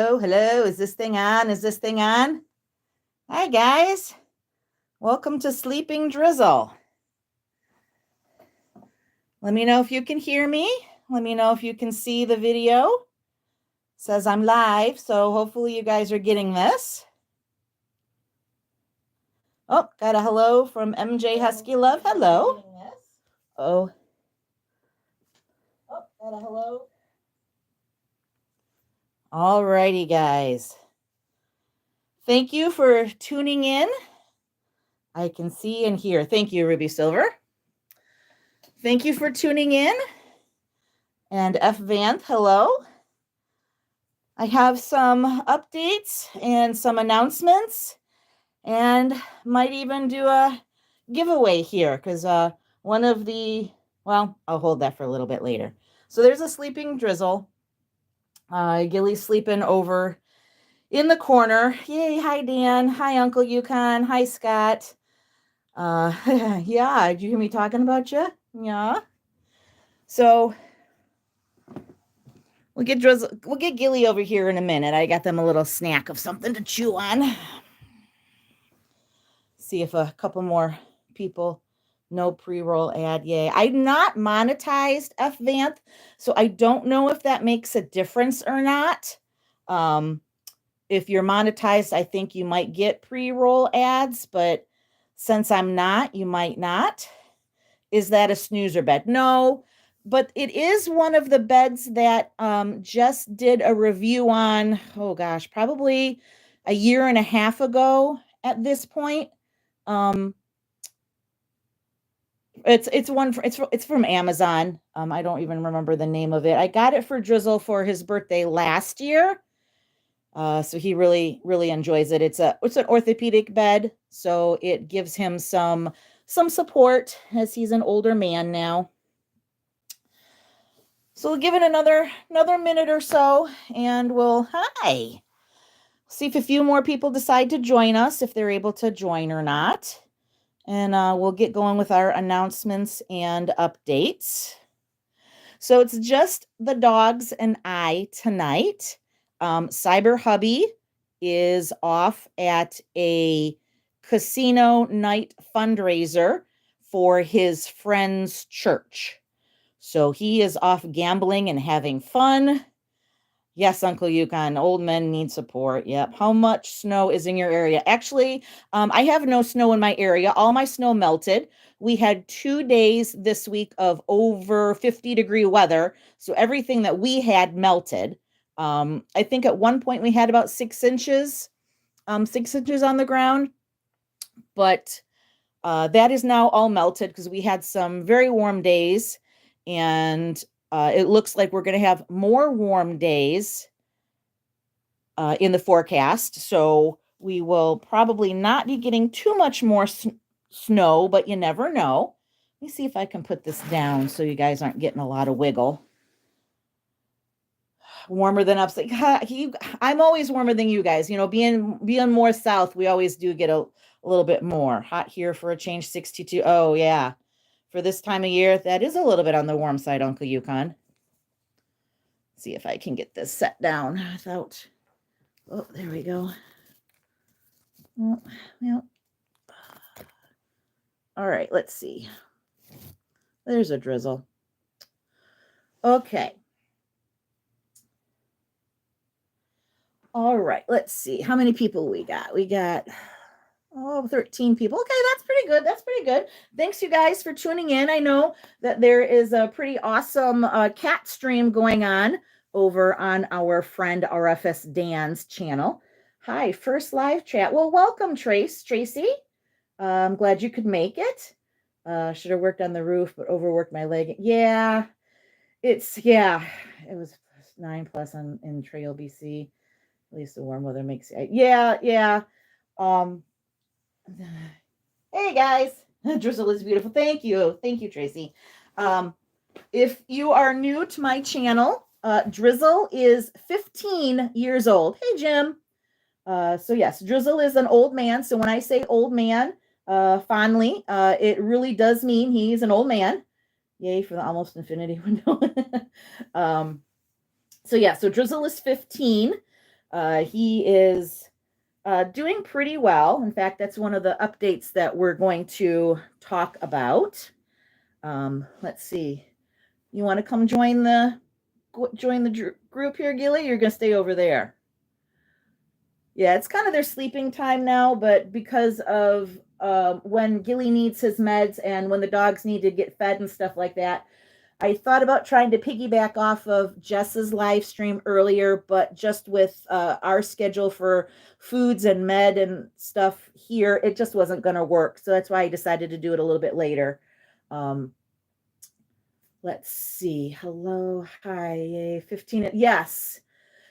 Oh, hello. Is this thing on? Is this thing on? Hi, guys. Welcome to Sleeping Drizzle. Let me know if you can hear me. Let me know if you can see the video. It says I'm live, so hopefully you guys are getting this. Oh, got a hello from MJ Husky Love. Hello. Oh. Oh, got a hello. All righty, guys. Thank you for tuning in. I can see and hear. Thank you, Ruby Silver. Thank you for tuning in. And F. Vanth, hello. I have some updates and some announcements, and might even do a giveaway here because one of the, well, I'll hold that for a little bit later. So there's a sleeping drizzle. Gilly's sleeping over in the corner. Yay, hi Dan, hi Uncle Yukon, hi Scott. Yeah, did you hear me talking about you? Yeah. So we'll get Gilly over here in a minute. I got them a little snack of something to chew on. See if a couple more people. No pre-roll ad. Yay. I'm not monetized, F Vanth, so I don't know if that makes a difference or not. If you're monetized, I think you might get pre-roll ads, but since I'm not, you might not. Is that a snoozer bed? No, but it is one of the beds that just did a review on, oh gosh, probably a year and a half ago at this point. It's from Amazon. I don't even remember the name of it. I got it for Drizzle for his birthday last year. So he really enjoys it. It's an orthopedic bed, so it gives him some support as he's an older man now. So we'll give it another minute or so, and we'll see if a few more people decide to join us, if they're able to join or not. And we'll get going with our announcements and updates. So it's just the dogs and I tonight. Syberhuskie is off at a casino night fundraiser for his friend's church. So he is off gambling and having fun. Yes, Uncle Yukon, old men need support. Yep. How much snow is in your area? Actually, I have no snow in my area. All my snow melted. We had 2 days this week of over 50-degree weather. So everything that we had melted. I think at one point we had about 6 inches, 6 inches on the ground. But that is now all melted because we had some very warm days. And it looks like we're going to have more warm days in the forecast. So we will probably not be getting too much more snow, but you never know. Let me see if I can put this down so you guys aren't getting a lot of wiggle. Warmer than upstate. I'm always warmer than you guys. You know, being more south, we always do get a little bit more. Hot here for a change, 62. Oh, yeah. For this time of year, that is a little bit on the warm side, Uncle Yukon. See if I can get this set down without. Oh, there we go. Oh, yeah. All right, let's see. There's a drizzle. Okay. All right, let's see. How many people we got? We got 13 people. Okay, that's pretty good. That's pretty good. Thanks, you guys, for tuning in. I know that there is a pretty awesome cat stream going on over on our friend RFS Dan's channel. Hi, first live chat. Well, welcome, Tracy. I'm glad you could make it. Should have worked on the roof, but overworked my leg. Yeah, it was 9+ in Trail, BC. At least the warm weather makes it. Yeah. Hey guys, drizzle is beautiful. Thank you, Tracy. If you are new to my channel, Drizzle is 15 years old. Hey Jim. So yes, Drizzle is an old man. So when I say old man, fondly, it really does mean he's an old man. Yay for the almost infinity window. So Drizzle is 15. He is doing pretty well. In fact, that's one of the updates that we're going to talk about. Let's see. You want to come join the group here, Gilly? You're going to stay over there. Yeah, it's kind of their sleeping time now, but because of when Gilly needs his meds and when the dogs need to get fed and stuff like that, I thought about trying to piggyback off of Jess's live stream earlier, but just with our schedule for foods and med and stuff here, it just wasn't going to work. So that's why I decided to do it a little bit later. Let's see. Hello. Hi. 15. Yes.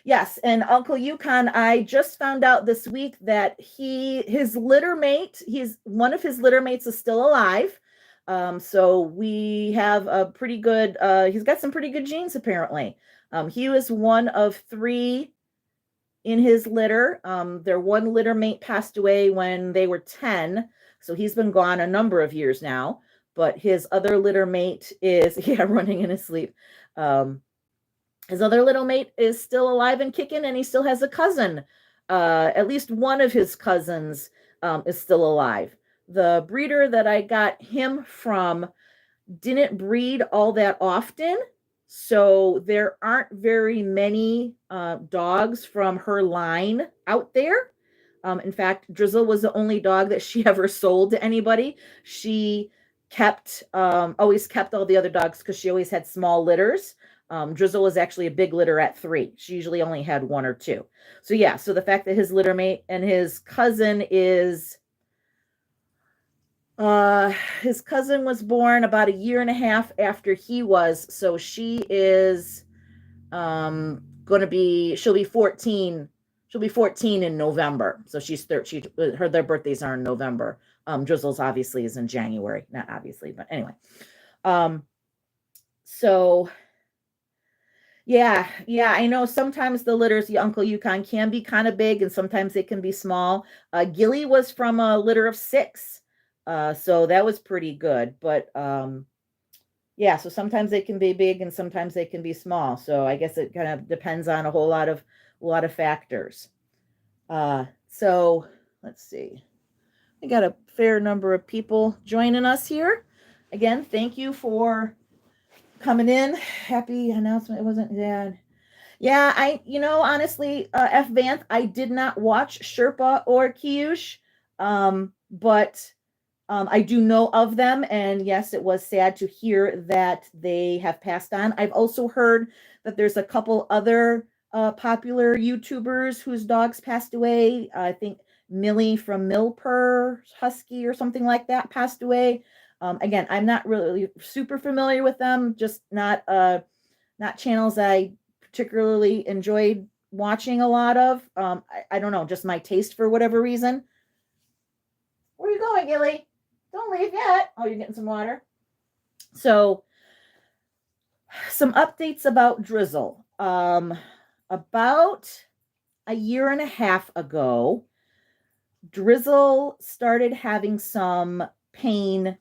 Yes. And Uncle Yukon, I just found out this week that his litter mate, one of his litter mates is still alive. So we have a pretty good, he's got some pretty good genes apparently. He was one of 3 in his litter. Their one litter mate passed away when they were 10. So he's been gone a number of years now, but his other litter mate is, running in his sleep. His other little mate is still alive and kicking, and he still has a cousin. At least one of his cousins is still alive. The breeder that I got him from didn't breed all that often, so there aren't very many dogs from her line out there. In fact, Drizzle was the only dog that she ever sold to anybody. She always kept all the other dogs because she always had small litters. Drizzle was actually a big litter at 3. She usually only had 1 or 2. So yeah, so the fact that his litter mate and his cousin his cousin was born about a year and a half after he was. So she is she'll be 14. She'll be 14 in November. So she's 13. Their birthdays are in November. Drizzle's obviously is in January. Not obviously, but anyway. So yeah, I know sometimes the litters, the Uncle Yukon, can be kind of big and sometimes they can be small. Gilly was from a litter of 6. So that was pretty good. But yeah, so sometimes they can be big and sometimes they can be small. So I guess it kind of depends on a lot of factors. So let's see. We got a fair number of people joining us here. Again, thank you for coming in. Happy announcement. It wasn't bad. Yeah, honestly, F. Vanth, I did not watch Sherpa or Kiyush, but I do know of them. And yes, it was sad to hear that they have passed on. I've also heard that there's a couple other popular YouTubers whose dogs passed away. I think Millie from Milper Husky or something like that passed away. Again, I'm not really super familiar with them, just not channels I particularly enjoyed watching a lot of. I don't know, just my taste for whatever reason. Where are you going, Gilly? Don't leave yet. Oh, you're getting some water. So, some updates about Drizzle. About a year and a half ago, Drizzle started having some pain,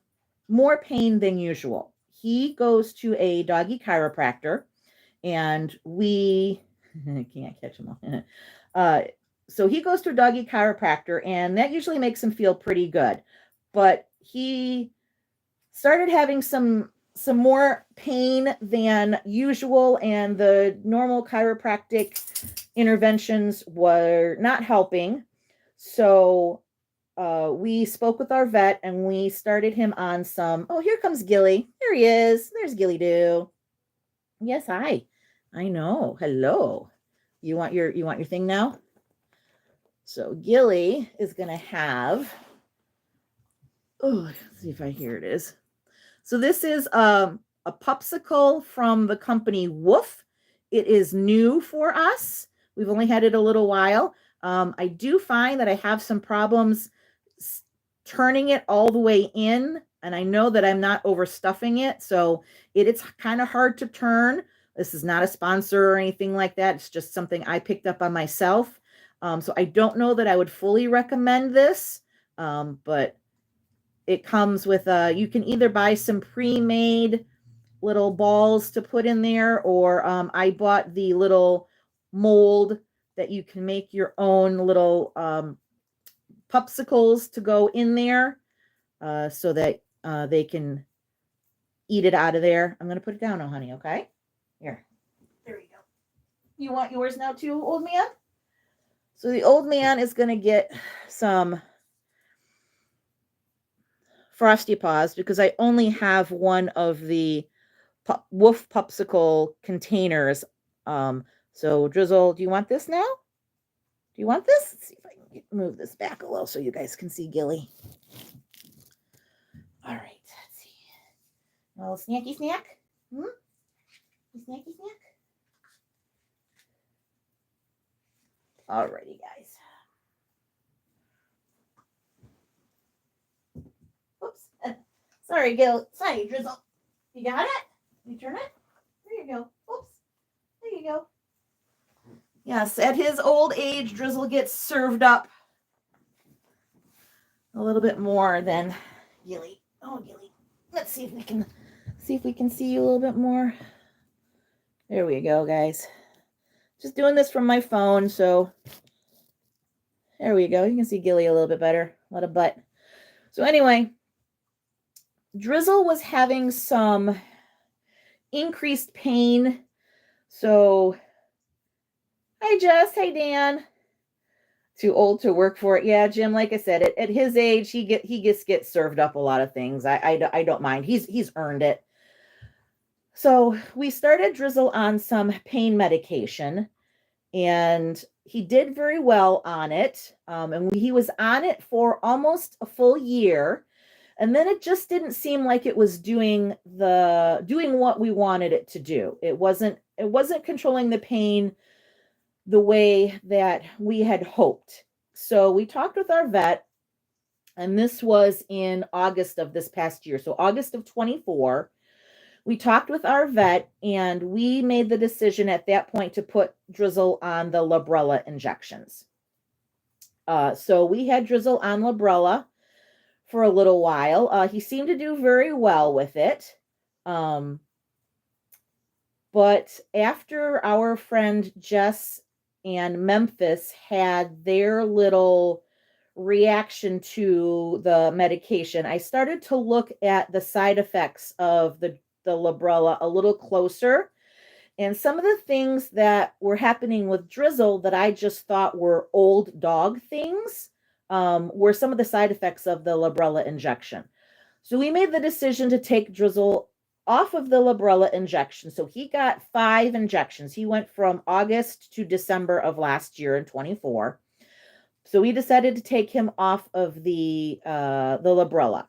more pain than usual. He goes to a doggy chiropractor, and we can't catch him all. So he goes to a doggy chiropractor, and that usually makes him feel pretty good. But he started having some more pain than usual, and the normal chiropractic interventions were not helping. So we spoke with our vet and we started him on some. Oh, here comes Gilly. There he is. There's Gilly Doo. Yes, hi. I know. Hello. You want your thing now? So Gilly is gonna have. Oh, let's see if here it is. So this is a popsicle from the company Woof. It is new for us. We've only had it a little while. I do find that I have some problems turning it all the way in, and I know that I'm not overstuffing it, so it's kind of hard to turn. This is not a sponsor or anything like that. It's just something I picked up on myself. So I don't know that I would fully recommend this, but it comes with you can either buy some pre-made little balls to put in there, or I bought the little mold that you can make your own little popsicles to go in there so that they can eat it out of there. I'm going to put it down now, honey, okay? Here. There you go. You want yours now too, old man? So the old man is going to get some Frosty Paws because I only have one of the Wolf Popsicle containers. So Drizzle, do you want this now? Do you want this? Let's see if I can move this back a little so you guys can see Gilly. All right, let's see. A little snacky snack? Snacky snack? Alrighty, guys. Oops. Sorry, Gil. Sorry, Drizzle. You got it? You turn it? There you go. Oops. There you go. Yes, at his old age, Drizzle gets served up a little bit more than Gilly. Oh, Gilly. Let's see if we can see you a little bit more. There we go, guys. Just doing this from my phone, so there we go. You can see Gilly a little bit better. A lot of butt. So anyway, Drizzle was having some increased pain. So, hi Jess, hi Dan. Too old to work for it. Yeah, Jim, like I said, at his age, he gets served up a lot of things. I don't mind. He's earned it. So we started Drizzle on some pain medication, and he did very well on it. And he was on it for almost a full year. And then it just didn't seem like it was doing what we wanted it to do. It wasn't controlling the pain the way that we had hoped. So we talked with our vet, and this was in August of this past year. So August of 24, we talked with our vet, and we made the decision at that point to put Drizzle on the Librela injections. So we had Drizzle on Librela for a little while. He seemed to do very well with it. But after our friend Jess and Memphis had their little reaction to the medication, I started to look at the side effects of the Librela a little closer. And some of the things that were happening with Drizzle that I just thought were old dog things were some of the side effects of the Librela injection. So we made the decision to take Drizzle off of the Librela injection. So he got 5 injections. He went from August to December of last year in 24. So we decided to take him off of the Librela.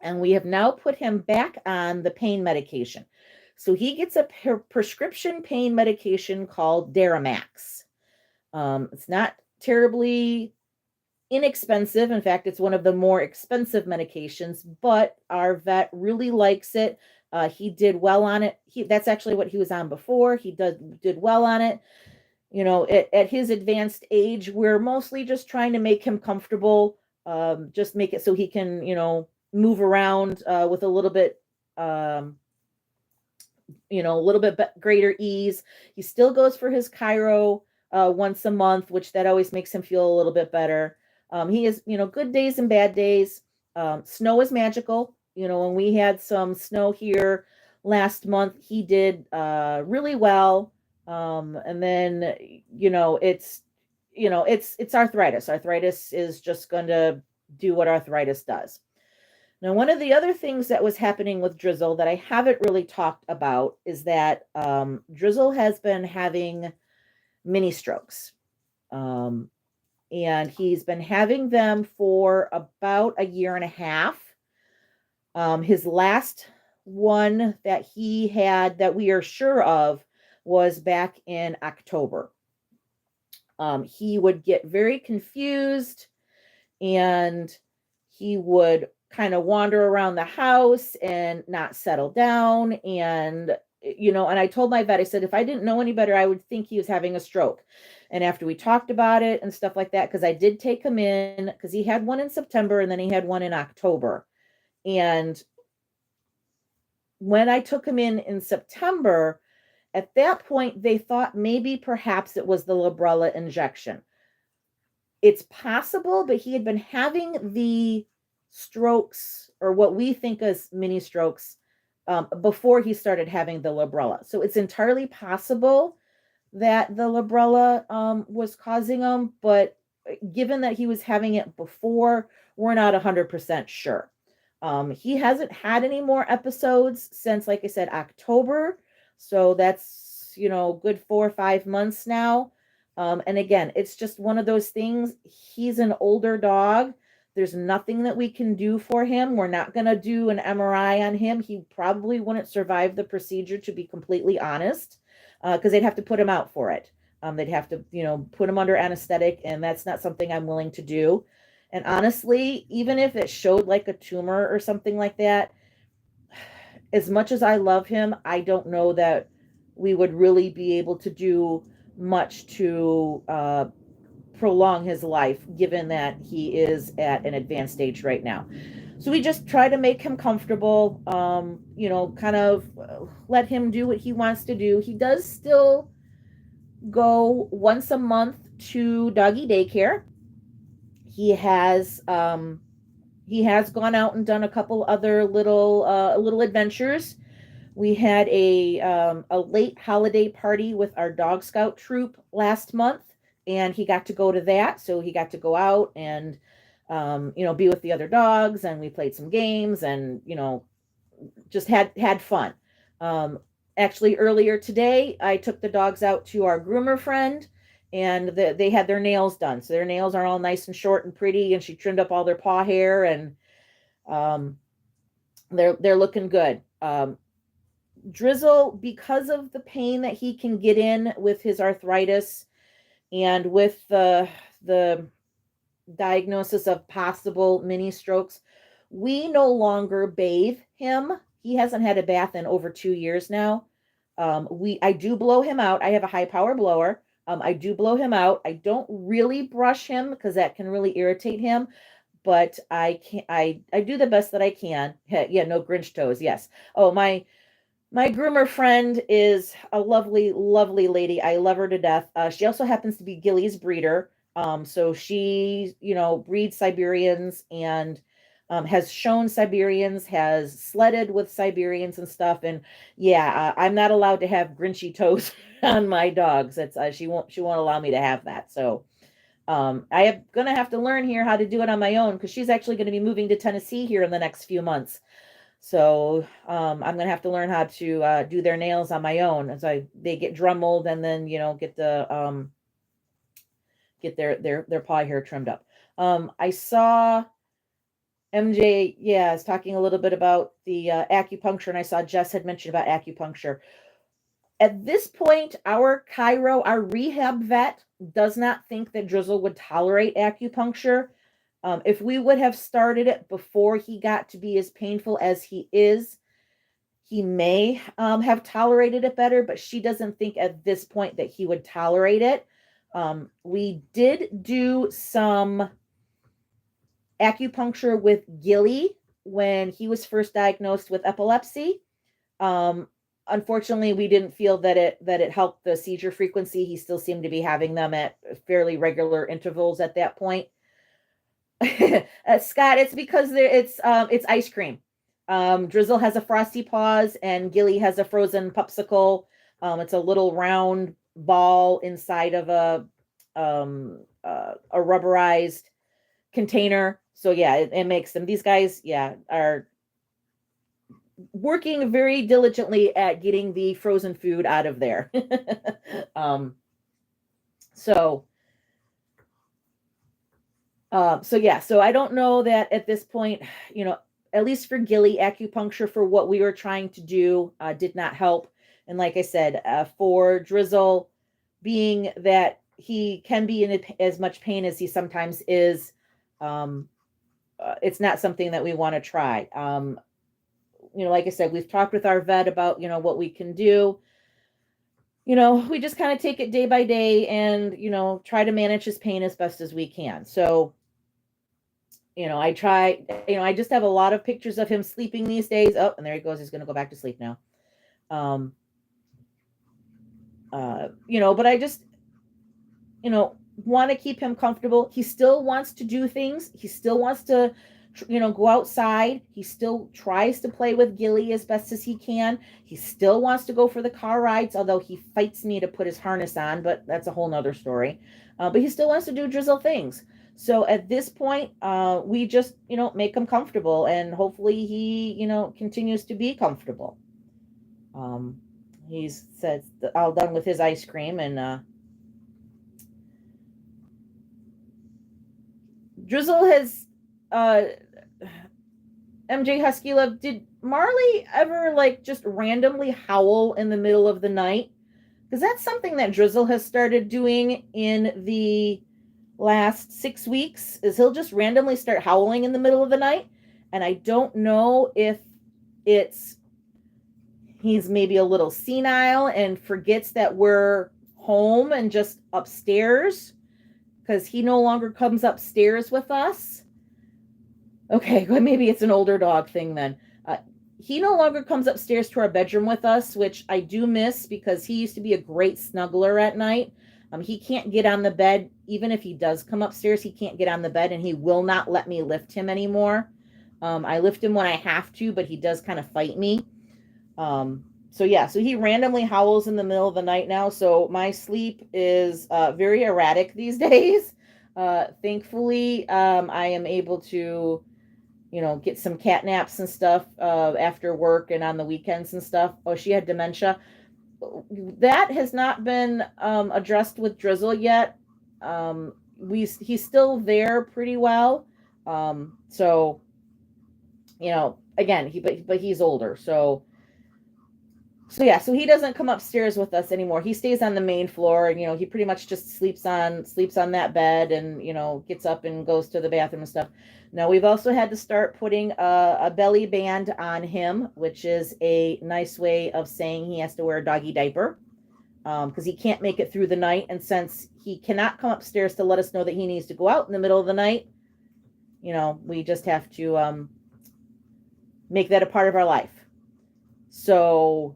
And we have now put him back on the pain medication. So he gets a prescription pain medication called Daramax. It's not terribly inexpensive. In fact, it's one of the more expensive medications, but our vet really likes it. He did well on it. That's actually what he was on before. He did well on it. You know, at his advanced age, we're mostly just trying to make him comfortable, just make it so he can, move around with a little bit, a little bit greater ease. He still goes for his chiro once a month, which that always makes him feel a little bit better. He has, good days and bad days. Snow is magical. When we had some snow here last month, he did really well. And then, it's arthritis. Arthritis is just going to do what arthritis does. Now, one of the other things that was happening with Drizzle that I haven't really talked about is that Drizzle has been having mini strokes. And he's been having them for about a year and a half. His last one that he had that we are sure of was back in October. He would get very confused, and he would kind of wander around the house and not settle down. And I told my vet, I said, if I didn't know any better, I would think he was having a stroke. And after we talked about it and stuff like that, because I did take him in, because he had one in September and then he had one in October. And when I took him in September, At that point, they thought maybe perhaps it was the Librela injection. It's possible, but he had been having the strokes, or what we think as mini strokes, before he started having the Librela. So it's entirely possible that the Librela was causing them, but given that he was having it before, we're not 100% sure. He hasn't had any more episodes since, like I said, October. So that's, good 4 or 5 months now. And again, it's just one of those things. He's an older dog. There's nothing that we can do for him. We're not going to do an MRI on him. He probably wouldn't survive the procedure, to be completely honest, because they'd have to put him out for it. They'd have to, put him under anesthetic, and that's not something I'm willing to do. And honestly, even if it showed like a tumor or something like that, as much as I love him, I don't know that we would really be able to do much to prolong his life, given that he is at an advanced stage right now. So we just try to make him comfortable, kind of let him do what he wants to do. He does still go once a month to doggy daycare. He has gone out and done a couple other little adventures. We had a late holiday party with our dog scout troop last month, and he got to go to that. So he got to go out and be with the other dogs, and we played some games, and just had fun. Actually, earlier today, I took the dogs out to our groomer friend, and they had their nails done. So their nails are all nice and short and pretty, and she trimmed up all their paw hair, and they're looking good. Drizzle, because of the pain that he can get in with his arthritis and with the diagnosis of possible mini strokes, we no longer bathe him. He hasn't had a bath in over 2 years now. I do blow him out. I have a high power blower. I do blow him out. I don't really brush him because that can really irritate him, but I do the best that I can. Yeah, no Grinch toes. Yes. Oh, my groomer friend is a lovely, lovely lady. I love her to death. She also happens to be Gilly's breeder. So she, breeds Siberians and has shown Siberians, has sledded with Siberians and stuff. And yeah, I'm not allowed to have Grinchy toes on my dogs. It's she won't allow me to have that. So I am gonna have to learn here how to do it on my own, because she's actually going to be moving to Tennessee here in the next few months. So I'm gonna have to learn how to do their nails on my own, as they get drum mold, and then get their paw hair trimmed up. I saw MJ, is talking a little bit about the acupuncture, and I saw Jess had mentioned about acupuncture. At this point, our rehab vet does not think that Drizzle would tolerate acupuncture. If we would have started it before he got to be as painful as he is, he may have tolerated it better, but she doesn't think at this point that he would tolerate it. We did do some acupuncture with Gilly when he was first diagnosed with epilepsy. Unfortunately, we didn't feel that it helped the seizure frequency. He still seemed to be having them at fairly regular intervals at that point. Scott, it's because it's ice cream. Drizzle has a frosty paws, and Gilly has a frozen popsicle. It's a little round ball inside of a rubberized container. So yeah, it makes them. These guys, are working very diligently at getting the frozen food out of there. So I don't know that at this point, at least for Gilly, acupuncture for what we were trying to do did not help. And like I said, for Drizzle, being that he can be in as much pain as he sometimes is, it's not something that we want to try. Like I said, we've talked with our vet about, what we can do. We just kind of take it day by day and, try to manage his pain as best as we can. So, I try, I just have a lot of pictures of him sleeping these days. Oh, and there he goes. He's going to go back to sleep now. But I just, want to keep him comfortable. He still wants to do things. He still wants to, go outside. He still tries to play with Gilly as best as he can. He still wants to go for the car rides, although he fights me to put his harness on, but that's a whole nother story. But he still wants to do Drizzle things. So at this point, we just, make him comfortable, and hopefully he, continues to be comfortable. He's said all done with his ice cream, and Drizzle has MJ Husky Love, did Marley ever just randomly howl in the middle of the night? Because that's something that Drizzle has started doing in the last 6 weeks, is he'll just randomly start howling in the middle of the night. And I don't know if he's maybe a little senile and forgets that we're home and just upstairs, because he no longer comes upstairs with us. Okay, maybe it's an older dog thing then. He no longer comes upstairs to our bedroom with us, which I do miss, because he used to be a great snuggler at night. He can't get on the bed. Even if he does come upstairs, he can't get on the bed, and he will not let me lift him anymore. I lift him when I have to, but he does kind of fight me. So he randomly howls in the middle of the night now. So my sleep is very erratic these days. Thankfully, I am able to, get some cat naps and stuff after work and on the weekends and stuff. Oh, she had dementia. That has not been addressed with Drizzle yet. He's still there pretty well. Again, but he's older, so he doesn't come upstairs with us anymore. He stays on the main floor, and he pretty much just sleeps on that bed, and gets up and goes to the bathroom and stuff. Now, we've also had to start putting a belly band on him, which is a nice way of saying he has to wear a doggy diaper, because he can't make it through the night. And since he cannot come upstairs to let us know that he needs to go out in the middle of the night, we just have to make that a part of our life. So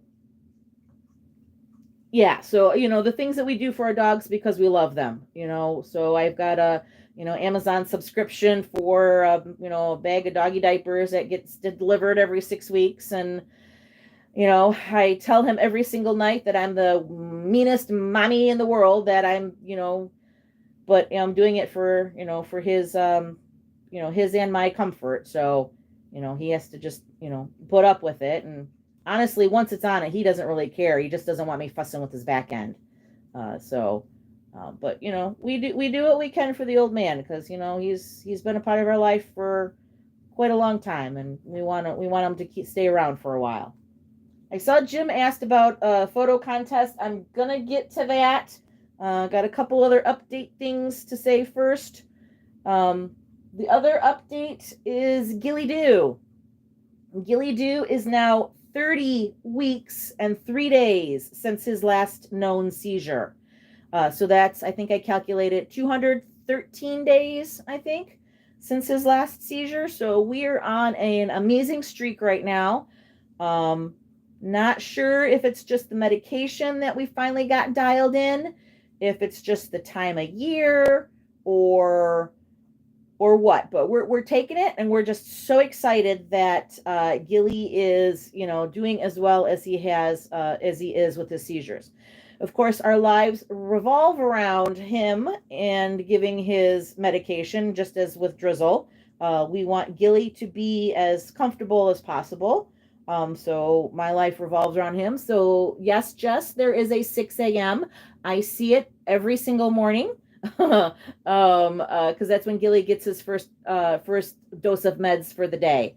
the things that we do for our dogs because we love them, so I've got a, Amazon subscription for, a bag of doggy diapers that gets delivered every 6 weeks. And, I tell him every single night that I'm the meanest mommy in the world, that I'm, but I'm doing it for, for his, his and my comfort. So, he has to just, put up with it. And honestly, once it's on it, he doesn't really care. He just doesn't want me fussing with his back end. But we do what we can for the old man, because he's been a part of our life for quite a long time, and we want him to stay around for a while. I saw Jim asked about a photo contest. I'm gonna get to that. Got a couple other update things to say first. The other update is Gilly Doo. Gilly Doo is now 30 weeks and 3 days since his last known seizure. So that's, I think I calculated 213 days, I think, since his last seizure. So we're on an amazing streak right now. Not sure if it's just the medication that we finally got dialed in, if it's just the time of year, or what, but we're taking it, and we're just so excited that Gilly is, doing as well as he is with his seizures. Of course, our lives revolve around him and giving his medication, just as with Drizzle. We want Gilly to be as comfortable as possible. So my life revolves around him. So yes, Jess, there is a 6 a.m. I see it every single morning. Because that's when Gilly gets his first dose of meds for the day.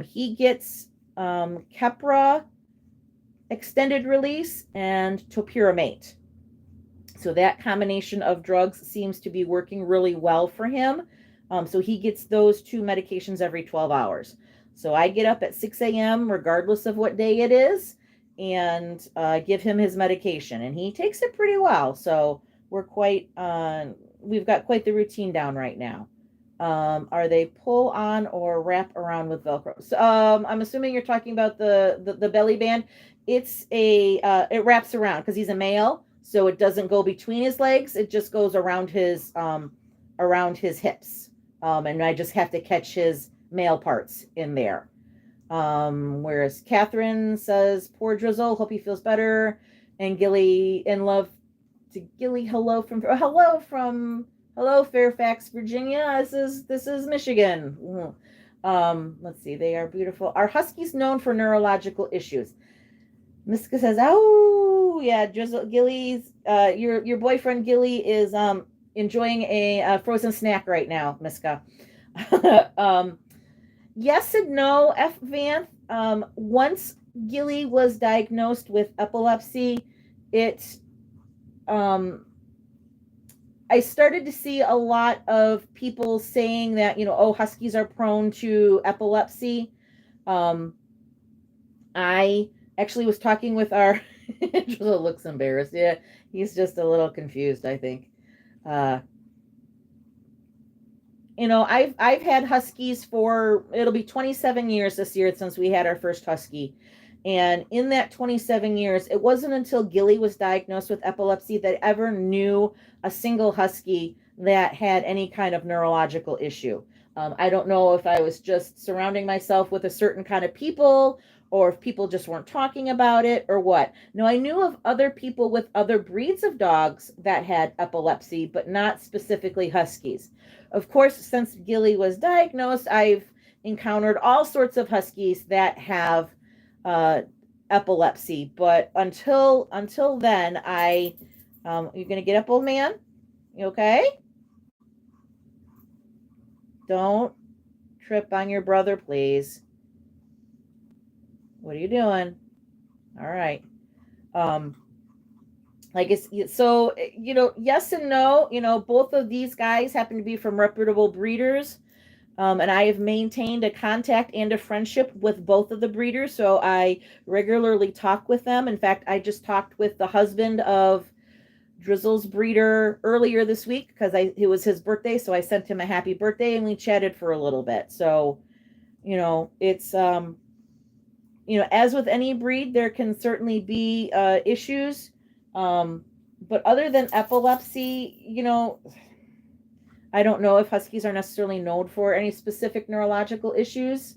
He gets Keppra extended release and topiramate. So that combination of drugs seems to be working really well for him. So he gets those 2 medications every 12 hours. So I get up at 6 a.m. regardless of what day it is, and give him his medication, and he takes it pretty well. So we're we've got quite the routine down right now. Are they pull on or wrap around with Velcro? So, I'm assuming you're talking about the belly band. It's it wraps around because he's a male, so it doesn't go between his legs. It just goes around his hips. And I just have to catch his male parts in there. Whereas Catherine says, poor Drizzle, hope he feels better. And Gilly, in love to Gilly, hello Fairfax, Virginia. This is Michigan. Let's see, they are beautiful. Are Huskies known for neurological issues? Miska says, oh yeah, Drizzle Gilly's your boyfriend Gilly is enjoying a frozen snack right now, Miska. Yes and no, F. Van. Once Gilly was diagnosed with epilepsy, it I started to see a lot of people saying that, oh, Huskies are prone to epilepsy. I actually was talking with our Drizzle looks embarrassed. Yeah, he's just a little confused, I think. I've had Huskies for it'll be 27 years this year since we had our first Husky. And in that 27 years, it wasn't until Gilly was diagnosed with epilepsy that I ever knew a single Husky that had any kind of neurological issue. I don't know if I was just surrounding myself with a certain kind of people or if people just weren't talking about it or what. No, I knew of other people with other breeds of dogs that had epilepsy, but not specifically Huskies. Of course, since Gilly was diagnosed, I've encountered all sorts of Huskies that have epilepsy. But until then, you're gonna get up, old man? You okay? Don't trip on your brother, please. What are you doing? All right. Like it's so yes and no. Both of these guys happen to be from reputable breeders. And I have maintained a contact and a friendship with both of the breeders, so I regularly talk with them. In fact, I just talked with the husband of Drizzle's breeder earlier this week because it was his birthday, so I sent him a happy birthday and we chatted for a little bit. So, it's as with any breed, there can certainly be issues. But other than epilepsy, I don't know if Huskies are necessarily known for any specific neurological issues.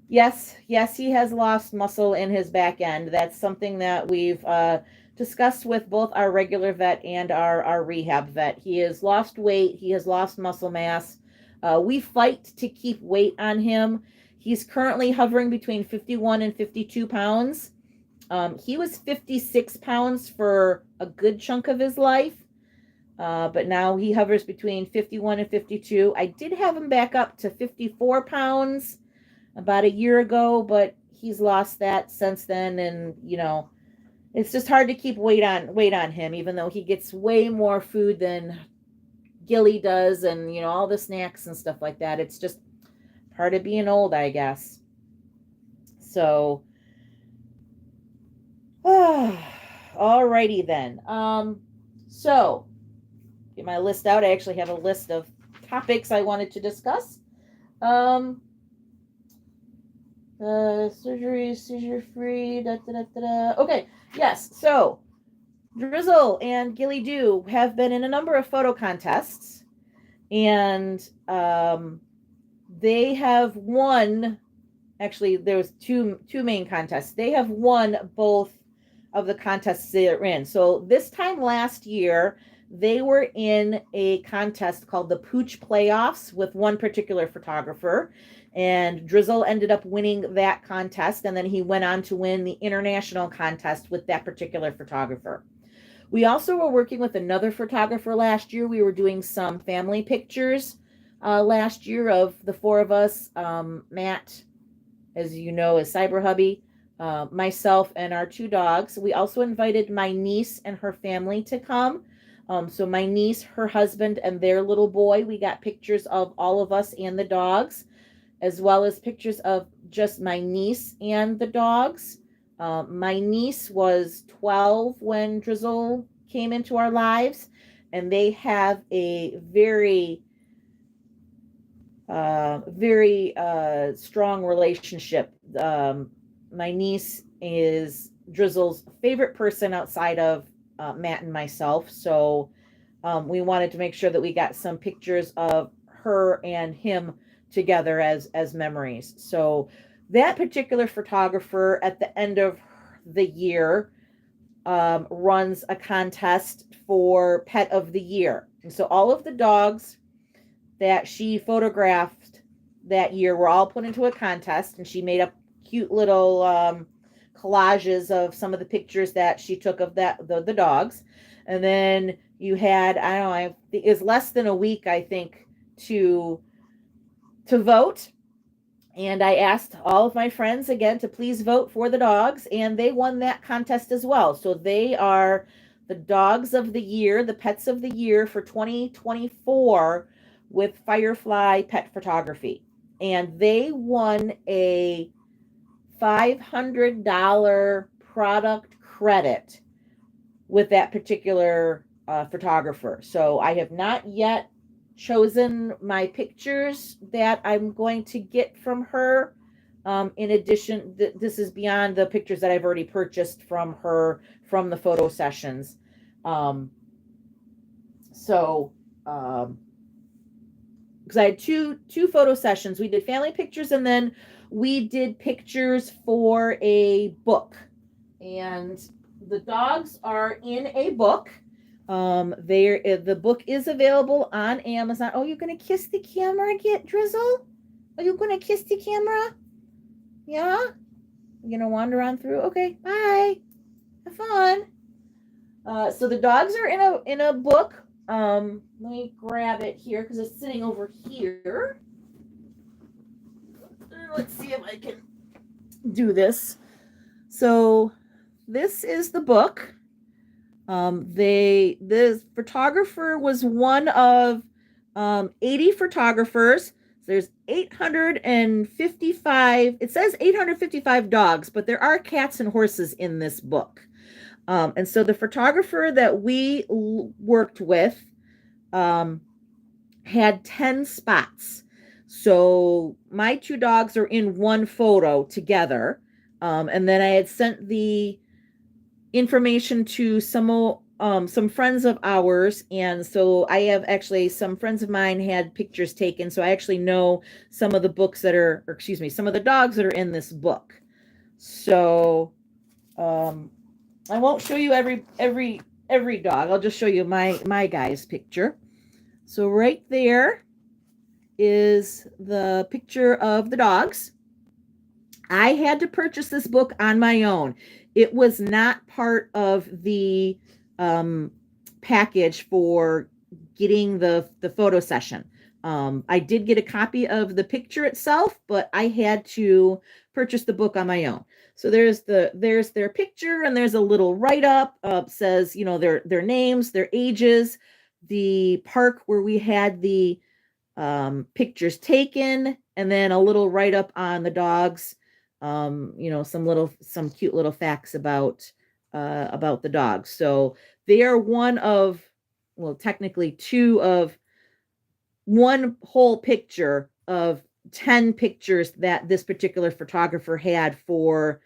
Yes, he has lost muscle in his back end. That's something that we've discussed with both our regular vet and our rehab vet. He has lost weight. He has lost muscle mass. We fight to keep weight on him. He's currently hovering between 51 and 52 pounds. He was 56 pounds for a good chunk of his life. But now he hovers between 51 and 52. I did have him back up to 54 pounds about a year ago, but he's lost that since then. And, it's just hard to keep weight on him, even though he gets way more food than Gilly does and, all the snacks and stuff like that. It's just part of being old, I guess. So, alrighty then. So, get my list out. I actually have a list of topics I wanted to discuss. Surgery, seizure free. Okay, yes. So Drizzle and Gilly Doo have been in a number of photo contests, and they have won. Actually, there was two main contests. They have won both of the contests they're in. So this time last year, they were in a contest called the Pooch Playoffs with one particular photographer, and Drizzle ended up winning that contest, and then he went on to win the international contest with that particular photographer. We also were working with another photographer last year. We were doing some family pictures last year of the four of us. Matt, as you know, is Syberhuskie, myself, and our two dogs. We also invited my niece and her family to come. So my niece, her husband, and their little boy, we got pictures of all of us and the dogs, as well as pictures of just my niece and the dogs. My niece was 12 when Drizzle came into our lives, and they have a very strong relationship. My niece is Drizzle's favorite person outside of Matt and myself. So we wanted to make sure that we got some pictures of her and him together as memories. So that particular photographer at the end of the year runs a contest for Pet of the Year. And so all of the dogs that she photographed that year were all put into a contest, and she made up cute little collages of some of the pictures that she took of the dogs. And then you had, I don't know, it was less than a week, I think, to vote. And I asked all of my friends again to please vote for the dogs, and they won that contest as well. So they are the dogs of the year, the pets of the year for 2024 with Firefly Pet Photography. And they won a $500 product credit with that particular photographer. So I have not yet chosen my pictures that I'm going to get from her. In addition, this is beyond the pictures that I've already purchased from her from the photo sessions. Because I had two photo sessions. We did family pictures, and then we did pictures for a book. And the dogs are in a book. The book is available on Amazon. Oh, you're gonna kiss the camera, Drizzle? Are you gonna kiss the camera? Yeah? You're gonna wander on through? Okay, bye. Have fun. So the dogs are in a book. Let me grab it here because it's sitting over here. Let's see if I can do this. So this is the book. The photographer was one of 80 photographers. So there's 855. It says 855 dogs, but there are cats and horses in this book. And so the photographer that we worked with had 10 spots. So my two dogs are in one photo together. And then I had sent the information to some friends of ours. And so I have actually some friends of mine had pictures taken. So I actually know some of the books that are, or excuse me, some of the dogs that are in this book. So I won't show you every dog. I'll just show you my guy's picture. So right there is the picture of the dogs. I had to purchase this book on my own. It was not part of the package for getting the photo session. I did get a copy of the picture itself, but I had to purchase the book on my own. So there's their picture, and there's a little write-up, says, their names, their ages, the park where we had the pictures taken, and then a little write-up on the dogs, some cute little facts about the dogs. So they are technically two of one whole picture of 10 pictures that this particular photographer had for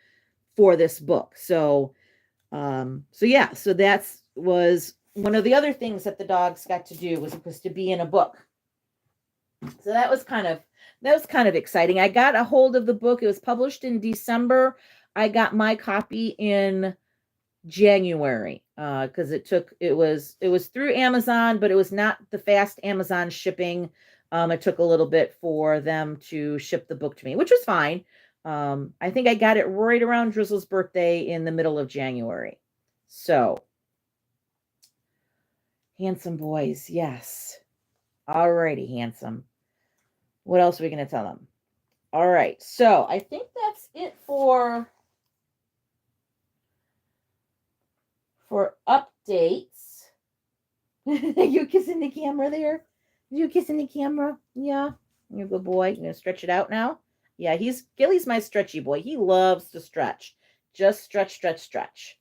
this book. So that was one of the other things that the dogs got to do was to be in a book. So that was kind of exciting. I got a hold of the book. It was published in December. I got my copy in January because it was through Amazon, but it was not the fast Amazon shipping. It took a little bit for them to ship the book to me, which was fine. I think I got it right around Drizzle's birthday in the middle of January. So handsome boys, yes. Alrighty, handsome. What else are we going to tell them? All right, so I think that's it for updates. You kissing the camera there? You kissing the camera? Yeah. You're a good boy. You're going to stretch it out now? Yeah, Gilly's my stretchy boy. He loves to stretch. Just stretch, stretch, stretch.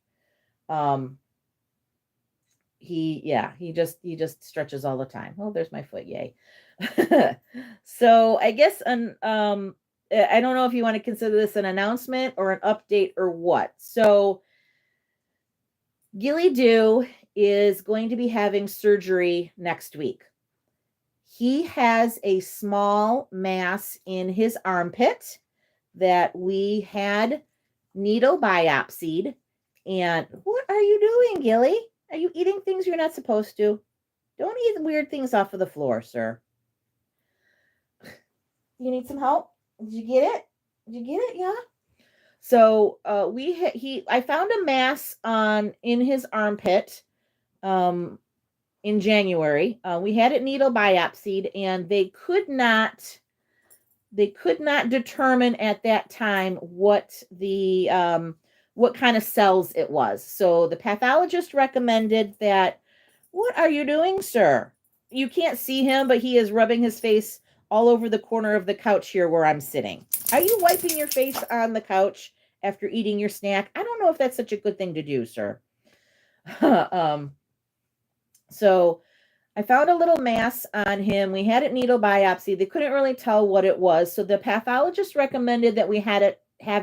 he just stretches all the time. Oh, there's my foot. Yay. So I guess I don't know if you want to consider this an announcement or an update or what. So Gilly Doo is going to be having surgery next week. He has a small mass in his armpit that we had needle biopsied. And what are you doing, Gilly? Are you eating things you're not supposed to? Don't eat weird things off of the floor, sir. You need some help? Did you get it? Did you get it? Yeah. So I found a mass in his armpit in January. We had it needle biopsied, and they could not determine at that time what kind of cells it was. So the pathologist recommended that. What are you doing, sir? You can't see him, but he is rubbing his face all over the corner of the couch here where I'm sitting. Are you wiping your face on the couch after eating your snack? I don't know if that's such a good thing to do, sir. So I found a little mass on him. We had it needle biopsy. They couldn't really tell what it was. So the pathologist recommended that we have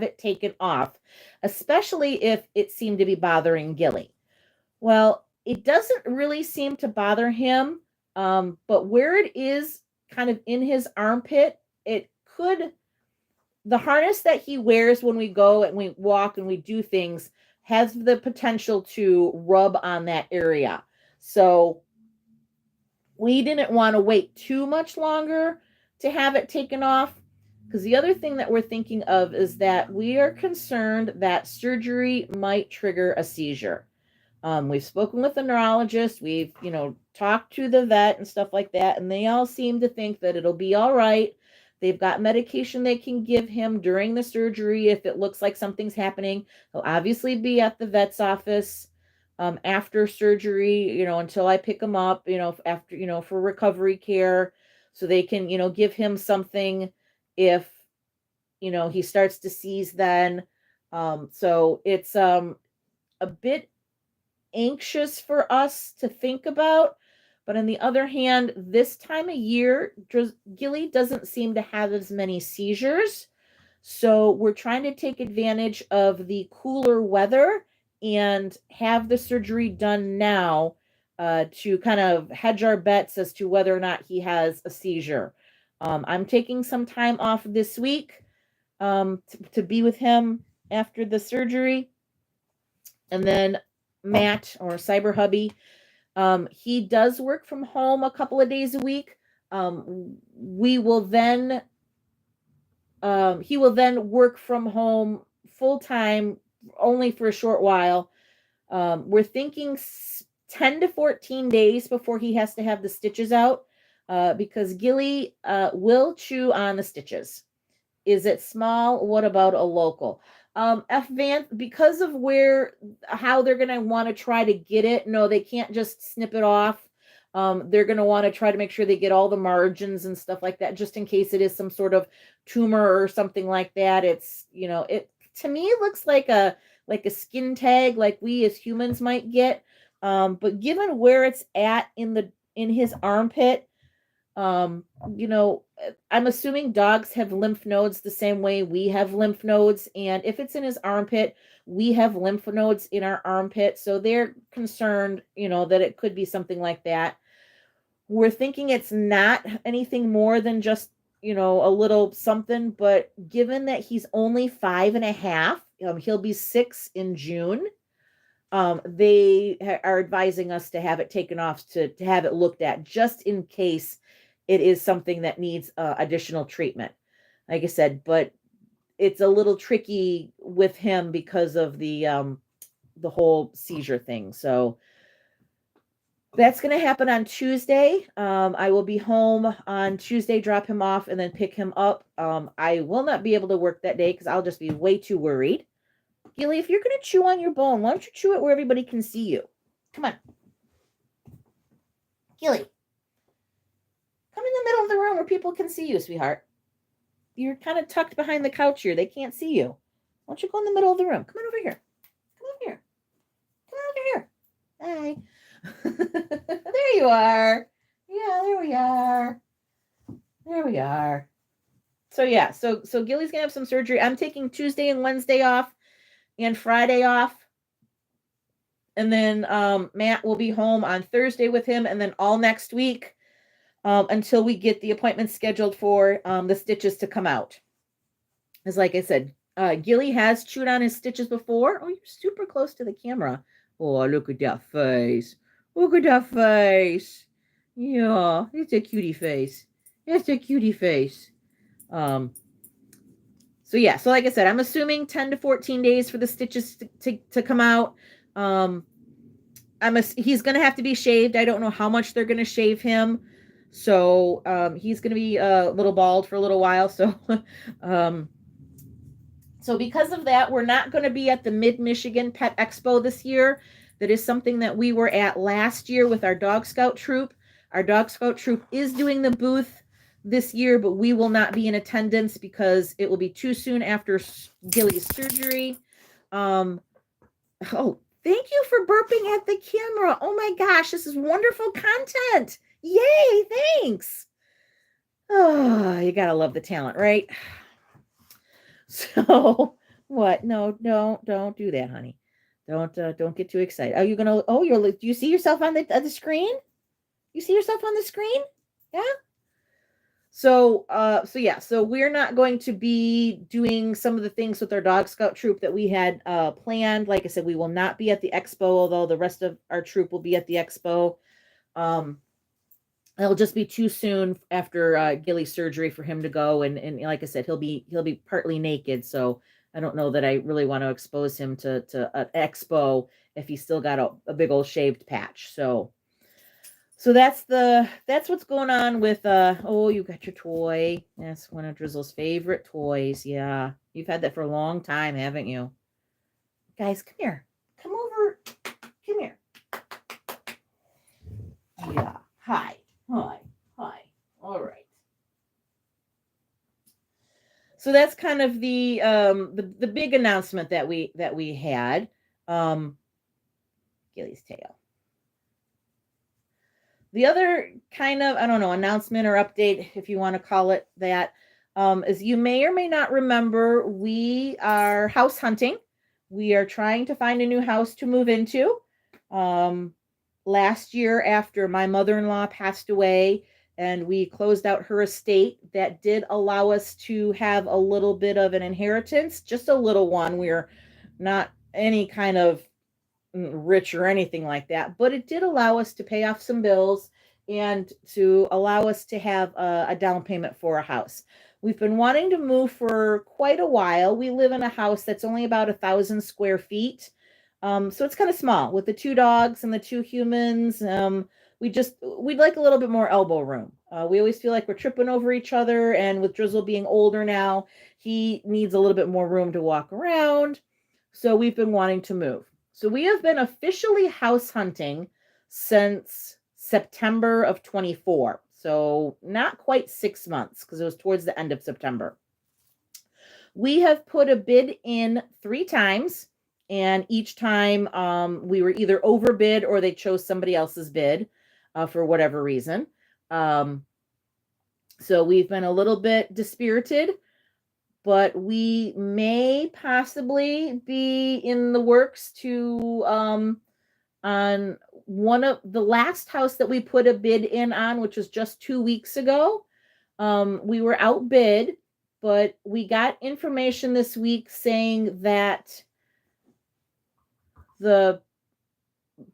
it taken off, especially if it seemed to be bothering Gilly. Well, it doesn't really seem to bother him, but where it is kind of in his armpit, the harness that he wears when we go and we walk and we do things has the potential to rub on that area. So we didn't want to wait too much longer to have it taken off, because the other thing that we're thinking of is that we are concerned that surgery might trigger a seizure. We've spoken with the neurologist. We've, talked to the vet and stuff like that. And they all seem to think that it'll be all right. They've got medication they can give him during the surgery. If it looks like something's happening, he'll obviously be at the vet's office after surgery, until I pick him up, after, for recovery care, so they can, give him something if, he starts to seize then. So it's a bit anxious for us to think about. But on the other hand, this time of year, Gilly doesn't seem to have as many seizures. So we're trying to take advantage of the cooler weather and have the surgery done now to kind of hedge our bets as to whether or not he has a seizure. I'm taking some time off this week to be with him after the surgery. And then Matt, or Syberhuskie, he does work from home a couple of days a week. He will then work from home full time, only for a short while. We're thinking 10 to 14 days before he has to have the stitches out, because Gilly will chew on the stitches. Is it small? What about a local? Because of how they're going to want to try to get it. No, they can't just snip it off. They're going to want to try to make sure they get all the margins and stuff like that, just in case it is some sort of tumor or something like that. It's, it to me it looks like a skin tag, like we as humans might get. But given where it's at in his armpit, I'm assuming dogs have lymph nodes the same way we have lymph nodes. And if it's in his armpit, we have lymph nodes in our armpit. So they're concerned, that it could be something like that. We're thinking it's not anything more than just, a little something. But given that he's only 5.5, he'll be 6 in June. They are advising us to have it taken off, to have it looked at, just in case it is something that needs additional treatment. Like I said, but it's a little tricky with him because of the whole seizure thing. So that's going to happen on Tuesday. I will be home on Tuesday, drop him off, and then pick him up. I will not be able to work that day because I'll just be way too worried. Gilly, if you're going to chew on your bone, why don't you chew it where everybody can see you? Come on. Gilly. Come in the middle of the room where people can see you, sweetheart. You're kind of tucked behind the couch here. They can't see you. Why don't you go in the middle of the room? Come on over here. Come over here. Come on over here. Hi. There you are. Yeah, there we are. There we are. So yeah, so Gilly's gonna have some surgery. I'm taking Tuesday and Wednesday off and Friday off. And then Matt will be home on Thursday with him, and then all next week until we get the appointment scheduled for the stitches to come out. As like I said, Gilly has chewed on his stitches before. Oh, you're super close to the camera. Oh, look at that face. Look at that face. Yeah, it's a cutie face. It's a cutie face. So yeah, so like I said, I'm assuming 10 to 14 days for the stitches to come out. He's going to have to be shaved. I don't know how much they're going to shave him. So he's going to be a little bald for a little while. So so because of that, we're not going to be at the Mid-Michigan Pet Expo this year. That is something that we were at last year with our Dog Scout troop. Our Dog Scout troop is doing the booth this year, but we will not be in attendance because it will be too soon after Gilly's surgery. Oh, thank you for burping at the camera. Oh my gosh, this is wonderful content. Yay, thanks. Oh, you gotta love the talent, right? So what? No, don't do that, honey. Don't get too excited. Are you gonna? Oh, do you see yourself on the screen? You see yourself on the screen? Yeah. So yeah, so we're not going to be doing some of the things with our Dog Scout troop that we had planned. Like I said, we will not be at the expo, although the rest of our troop will be at the expo. It'll just be too soon after Gilly's surgery for him to go, and like I said, he'll be partly naked, so I don't know that I really want to expose him to an expo if he's still got a big old shaved patch. So that's what's going on with oh, you got your toy. That's one of Drizzle's favorite toys. Yeah. You've had that for a long time, haven't you? Guys, come here. Come over. Come here. Yeah. Hi. All right. So that's kind of the big announcement that we had. Gilly's tail. The other kind of, I don't know, announcement or update, if you want to call it that, as you may or may not remember, we are house hunting. We are trying to find a new house to move into. Last year, after my mother-in-law passed away and we closed out her estate, that did allow us to have a little bit of an inheritance, just a little one. We're not any kind of rich or anything like that, but it did allow us to pay off some bills and to allow us to have a down payment for a house. We've been wanting to move for quite a while. We live in a house that's only about 1,000 square feet. So it's kind of small with the 2 dogs and the 2 humans. We'd like a little bit more elbow room. We always feel like we're tripping over each other, and with Drizzle being older now, he needs a little bit more room to walk around. So we've been wanting to move. So we have been officially house hunting since September of 24. So not quite 6 months, because it was towards the end of September. We have put a bid in 3 times, and each time we were either overbid or they chose somebody else's bid for whatever reason. So we've been a little bit dispirited, but we may possibly be in the works to on one of the last house that we put a bid in on, which was just 2 weeks ago. We were outbid, but we got information this week saying that the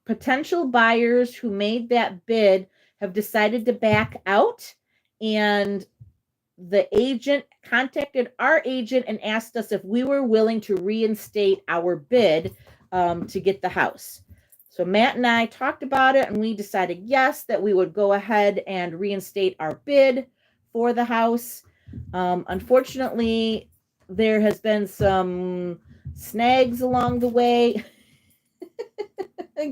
potential buyers who made that bid have decided to back out, and the agent contacted our agent and asked us if we were willing to reinstate our bid to get the house. So Matt and I talked about it, and we decided yes, that we would go ahead and reinstate our bid for the house. Unfortunately, there has been some snags along the way.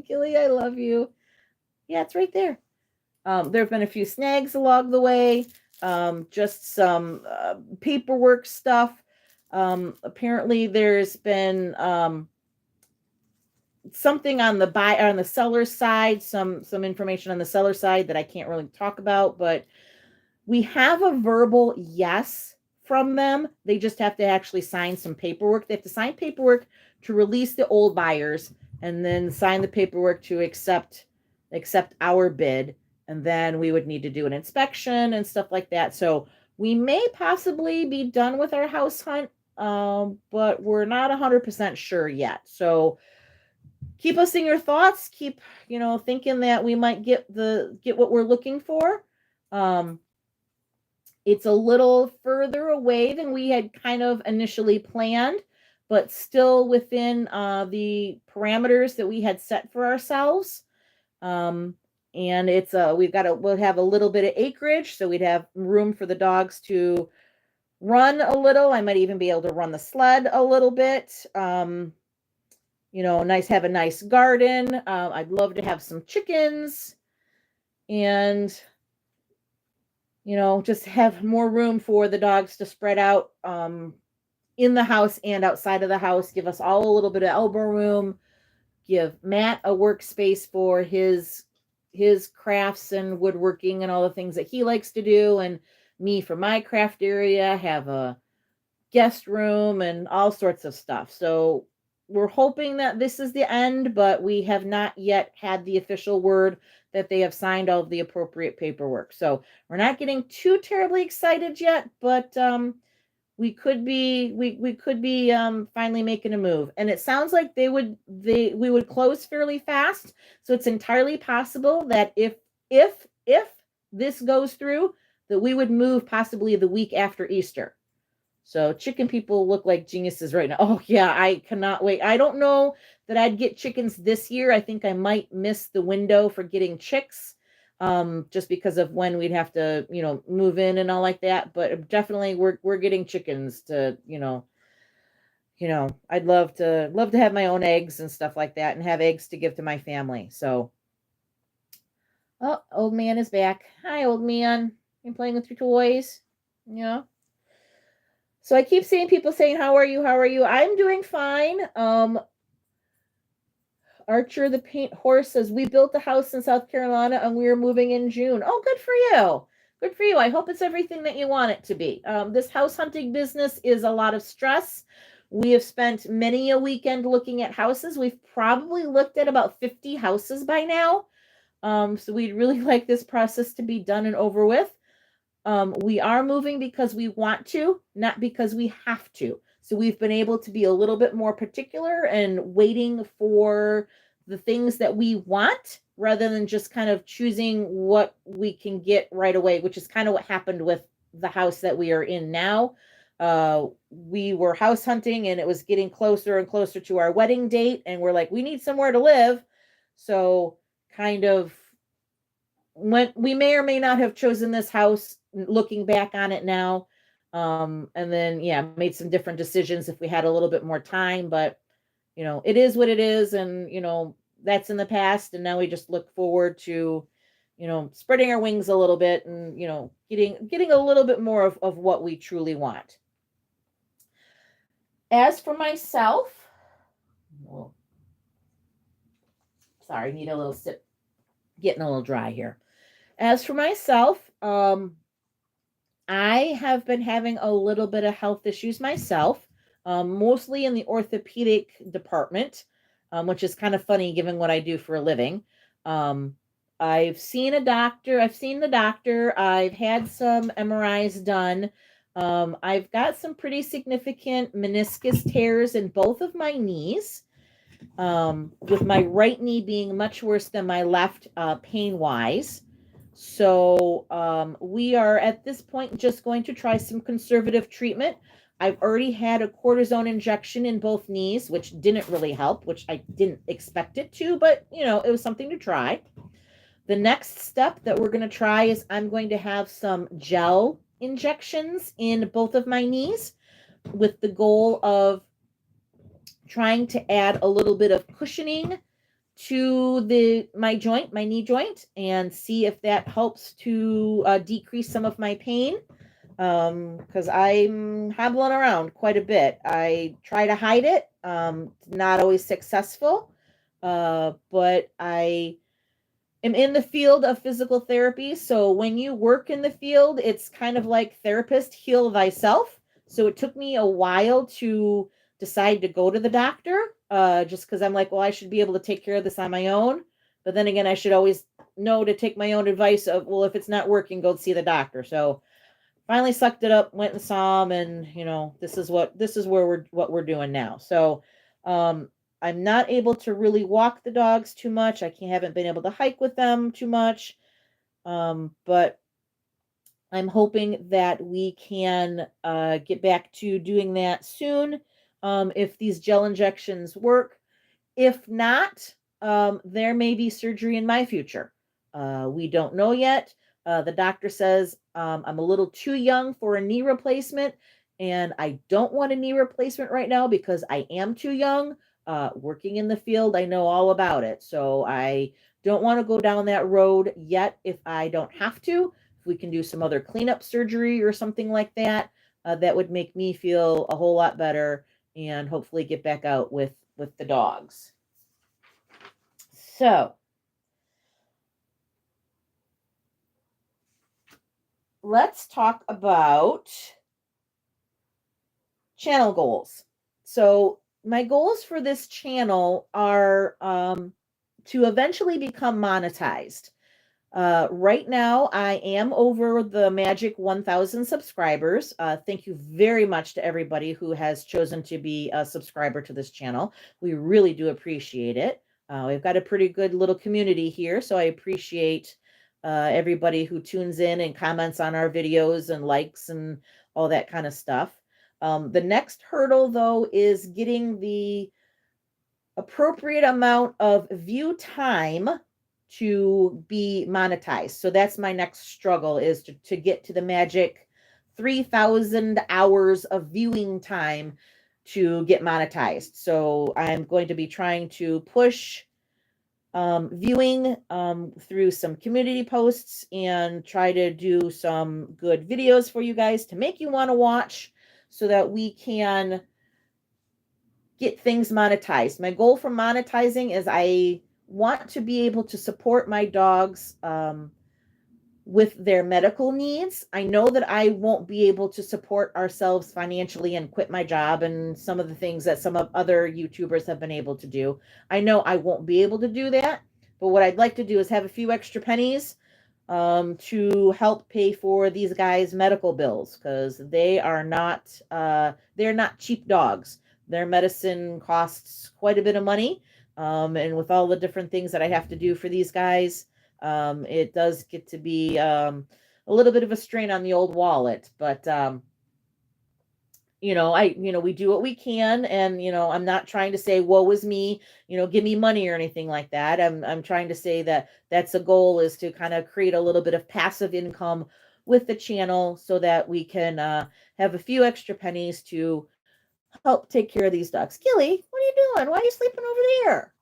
Gilly, I love you. Yeah, it's right there. There have been a few snags along the way. Just some paperwork stuff. Apparently there's been something on the seller's side, some information on the seller side that I can't really talk about, but we have a verbal yes from them. They just have to actually sign some paperwork. They have to sign paperwork to release the old buyers and then sign the paperwork to accept our bid. And then we would need to do an inspection and stuff like that. So we may possibly be done with our house hunt, but we're not 100% sure yet. So keep us in your thoughts. Keep, thinking that we might get what we're looking for. It's a little further away than we had kind of initially planned, but still within the parameters that we had set for ourselves. And it's we'll have a little bit of acreage, so we'd have room for the dogs to run a little. I might even be able to run the sled a little bit. Have a nice garden. I'd love to have some chickens and just have more room for the dogs to spread out in the house and outside of the house, give us all a little bit of elbow room, give Matt a workspace for his crafts and woodworking and all the things that he likes to do, and me for my craft area, have a guest room and all sorts of stuff. So we're hoping that this is the end, but we have not yet had the official word that they have signed all of the appropriate paperwork. So we're not getting too terribly excited yet, but we could be finally making a move. And it sounds like we would close fairly fast. So it's entirely possible that if this goes through, that we would move possibly the week after Easter. So chicken people look like geniuses right now. Oh yeah, I cannot wait. I don't know that I'd get chickens this year. I think I might miss the window for getting chicks, just because of when we'd have to, move in and all like that. But definitely we're getting chickens to, I'd love to have my own eggs and stuff like that and have eggs to give to my family. So, oh, old man is back. Hi, old man. You playing with your toys? Yeah. So I keep seeing people saying, how are you? How are you? I'm doing fine. Archer the Paint Horse says, we built a house in South Carolina and we are moving in June. Oh, good for you. Good for you. I hope it's everything that you want it to be. This house hunting business is a lot of stress. We have spent many a weekend looking at houses. We've probably looked at about 50 houses by now. So we'd really like this process to be done and over with. We are moving because we want to, not because we have to. So we've been able to be a little bit more particular and waiting for the things that we want rather than just kind of choosing what we can get right away, which is kind of what happened with the house that we are in now. We were house hunting and it was getting closer and closer to our wedding date. And we're like, we need somewhere to live. So kind of when we may or may not have chosen this house looking back on it now. And then, made some different decisions if we had a little bit more time, but it is what it is. And, that's in the past. And now we just look forward to, spreading our wings a little bit and, getting a little bit more of what we truly want. As for myself, sorry, need a little sip, getting a little dry here. As for myself, I have been having a little bit of health issues myself, mostly in the orthopedic department, which is kind of funny given what I do for a living. I've seen the doctor. I've had some MRIs done. I've got some pretty significant meniscus tears in both of my knees, with my right knee being much worse than my left, pain-wise. So we are at this point just going to try some conservative treatment. I've already had a cortisone injection in both knees, which didn't really help, which I didn't expect it to, but it was something to try. The next step that we're going to try is I'm going to have some gel injections in both of my knees with the goal of trying to add a little bit of cushioning to my knee joint, and see if that helps to decrease some of my pain, because I'm hobbling around quite a bit. I try to hide it, not always successful, but I am in the field of physical therapy. So when you work in the field, it's kind of like therapist, heal thyself. So it took me a while to decide to go to the doctor, just because I'm like, well, I should be able to take care of this on my own. But then again, I should always know to take my own advice of, well, if it's not working, go see the doctor. So finally sucked it up, went and saw him, and this is where we're doing now. So I'm not able to really walk the dogs too much. Haven't been able to hike with them too much. But I'm hoping that we can get back to doing that soon. If these gel injections work. If not, there may be surgery in my future. We don't know yet. The doctor says I'm a little too young for a knee replacement, and I don't want a knee replacement right now because I am too young. Working in the field, I know all about it. So I don't want to go down that road yet if I don't have to. If we can do some other cleanup surgery or something like that, that would make me feel a whole lot better and hopefully get back out with the dogs. So let's talk about channel goals. So my goals for this channel are to eventually become monetized. Right now, I am over the magic 1,000 subscribers. Thank you very much to everybody who has chosen to be a subscriber to this channel. We really do appreciate it. We've got a pretty good little community here, so I appreciate everybody who tunes in and comments on our videos and likes and all that kind of stuff. The next hurdle, though, is getting the appropriate amount of view time to be monetized. So that's my next struggle, is to get to the magic 3,000 hours of viewing time to get monetized. So I'm going to be trying to push viewing through some community posts and try to do some good videos for you guys to make you want to watch so that we can get things monetized. My goal for monetizing is I want to be able to support my dogs with their medical needs. I know that I won't be able to support ourselves financially and quit my job and some of the things that some of other YouTubers have been able to do. I know I won't be able to do that, but what I'd like to do is have a few extra pennies to help pay for these guys' medical bills, because they're not cheap dogs. Their medicine costs quite a bit of money. And with all the different things that I have to do for these guys, it does get to be a little bit of a strain on the old wallet. But we do what we can, and I'm not trying to say woe is me, give me money or anything like that. I'm trying to say that that's a goal, is to kind of create a little bit of passive income with the channel so that we can have a few extra pennies to help take care of these dogs. Gilly, what are you doing? Why are you sleeping over there?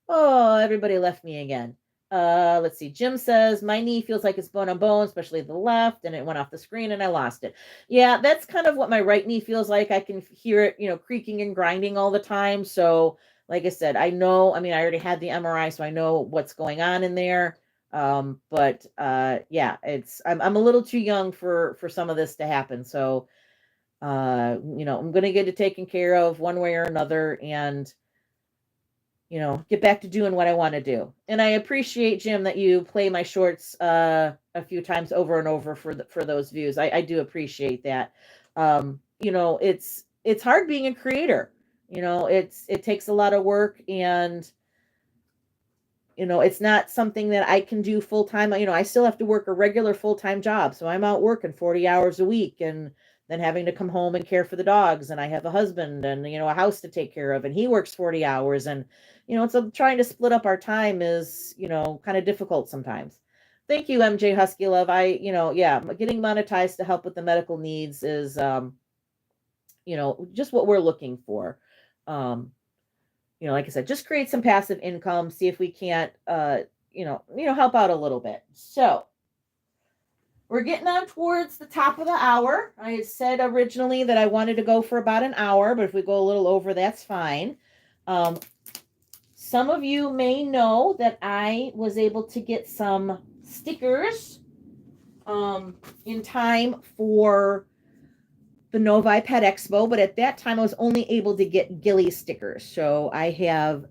Oh, everybody left me again. Let's see. Jim says, my knee feels like it's bone on bone, especially the left, and it went off the screen and I lost it. Yeah, that's kind of what my right knee feels like. I can hear it, creaking and grinding all the time. So, like I said, I already had the MRI, so I know what's going on in there. But yeah, I'm a little too young for some of this to happen. So, I'm going to get it taken care of one way or another, and get back to doing what I want to do. And I appreciate, Jim, that you play my shorts a few times over and over for those views. I do appreciate that. It's hard being a creator. It takes a lot of work, and it's not something that I can do full time. I still have to work a regular full-time job. So I'm out working 40 hours a week, and then having to come home and care for the dogs. And I have a husband and, a house to take care of, and he works 40 hours. And, so trying to split up our time is, kind of difficult sometimes. Thank you, MJ Husky Love. Getting monetized to help with the medical needs is, just what we're looking for. Like I said, just create some passive income, see if we can't, help out a little bit. So we're getting on towards the top of the hour. I had said originally that I wanted to go for about an hour, but if we go a little over, that's fine. some of you may know that I was able to get some stickers in time for the Novi Pet Expo, but at that time I was only able to get Gilly stickers. So I have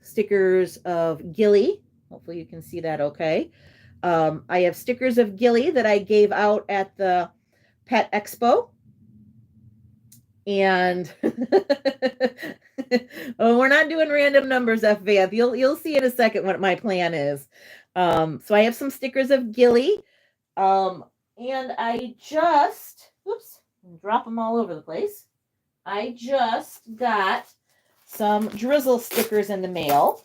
stickers of Gilly. Hopefully you can see that okay. I have stickers of Gilly that I gave out at the Pet Expo. And oh, we're not doing random numbers, F. Vanth. You'll see in a second what my plan is. So I have some stickers of Gilly. And I just, oops, drop them all over the place. I just got some drizzle stickers in the mail.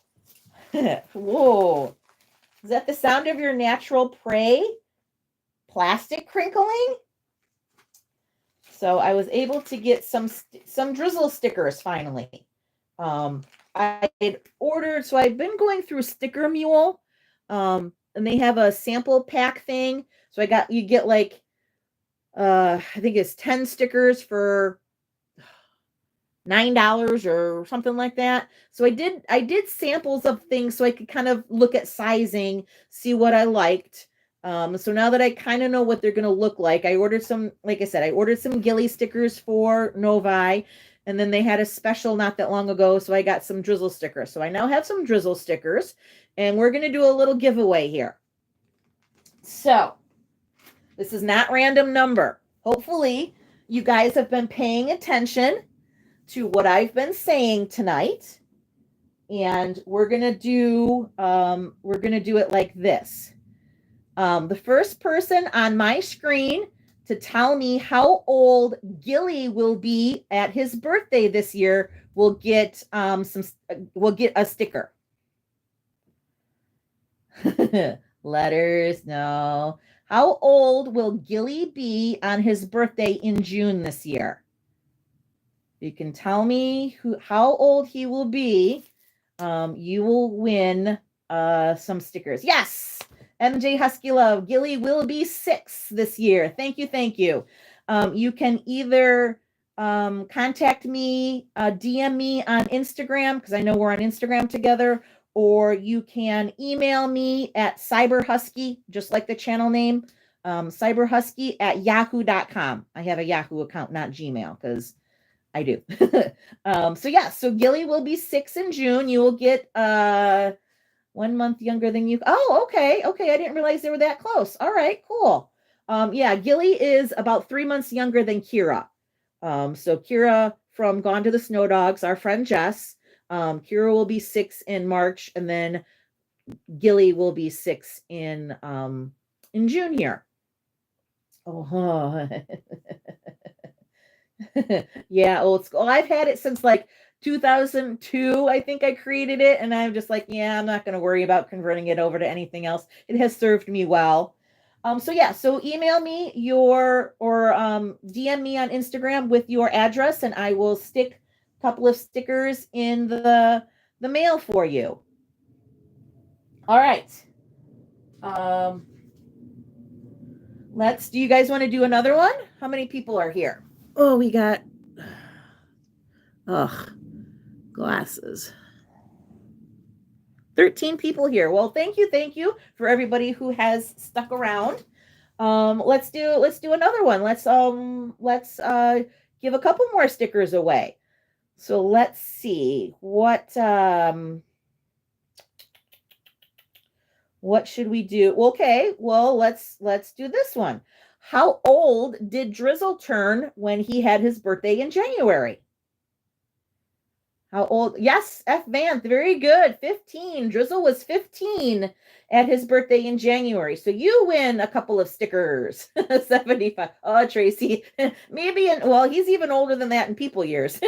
Whoa. Is that the sound of your natural prey? Plastic crinkling? So I was able to get some drizzle stickers finally. I had ordered, so I've been going through Sticker Mule, and they have a sample pack thing. So you get like, I think it's 10 stickers for $9 or something like that. So I did samples of things so I could kind of look at sizing, see what I liked. So now that I kind of know what they're going to look like, I ordered some, like I said, I ordered some Gilly stickers for Novi, and then they had a special not that long ago, so I got some drizzle stickers. So I now have some drizzle stickers, and we're going to do a little giveaway here. So this is not random number. Hopefully you guys have been paying attention to what I've been saying tonight, and we're going to do it like this. The first person on my screen to tell me how old Gilly will be at his birthday this year will get a sticker. Letters, no. How old will Gilly be on his birthday in June this year? You can tell me how old he will be. You will win some stickers. Yes. MJ Husky Love, Gilly will be 6 this year. Thank you. You can either contact me, DM me on Instagram, because I know we're on Instagram together, or you can email me at Syberhuskie, just like the channel name, Syberhuskie@yahoo.com. I have a Yahoo account, not Gmail, because I do. So Gilly will be 6 in June. You will get 1 month younger than you. Oh, okay. I didn't realize they were that close. All right, cool. Gilly is about 3 months younger than Kira. So Kira from Gone to the Snow Dogs, our friend Jess. Kira will be 6 in March, and then Gilly will be 6 in June here. Oh, yeah, old school. I've had it since like 2002. I think I created it, and I'm just like, yeah, I'm not going to worry about converting it over to anything else. It has served me well. So email me or DM me on Instagram with your address, and I will stick a couple of stickers in the mail for you. All right. Do you guys want to do another one? How many people are here? Oh, we got, glasses. 13 people here. Well, thank you for everybody who has stuck around. Let's do another one. Let's give a couple more stickers away. So let's see what should we do? Okay, well, let's do this one. How old did Drizzle turn when he had his birthday in January? How old? Yes, F. Vanth, very good. 15. Drizzle was 15 at his birthday in January. So you win a couple of stickers. 75. Oh, Tracy. Maybe, he's even older than that in people years.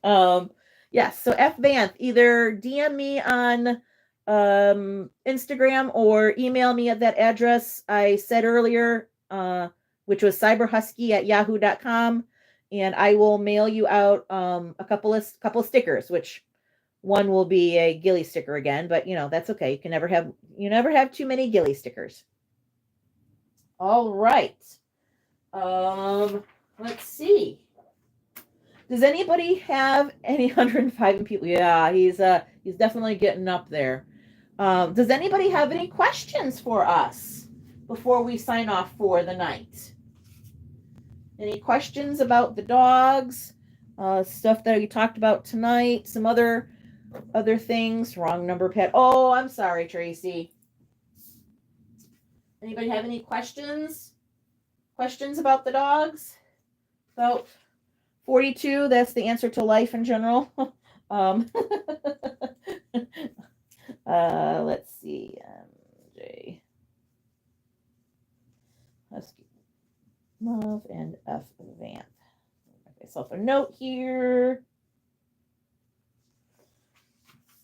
Yes, so F. Vanth, either DM me on Instagram or email me at that address I said earlier, which was Syberhuskie@yahoo.com, and I will mail you out a couple of stickers, which one will be a Gilly sticker again, but that's okay. You never have too many Gilly stickers. All right. Let's see. Does anybody have any 105 people? Yeah, he's definitely getting up there. Does anybody have any questions for us before we sign off for the night? Any questions about the dogs? Stuff that we talked about tonight? Some other things? Wrong number pad. Oh, I'm sorry, Tracy. Anybody have any questions? Questions about the dogs? About 42? That's the answer to life in general. Let's see. J. Husky. Love and F. Vanth. Make myself a note here.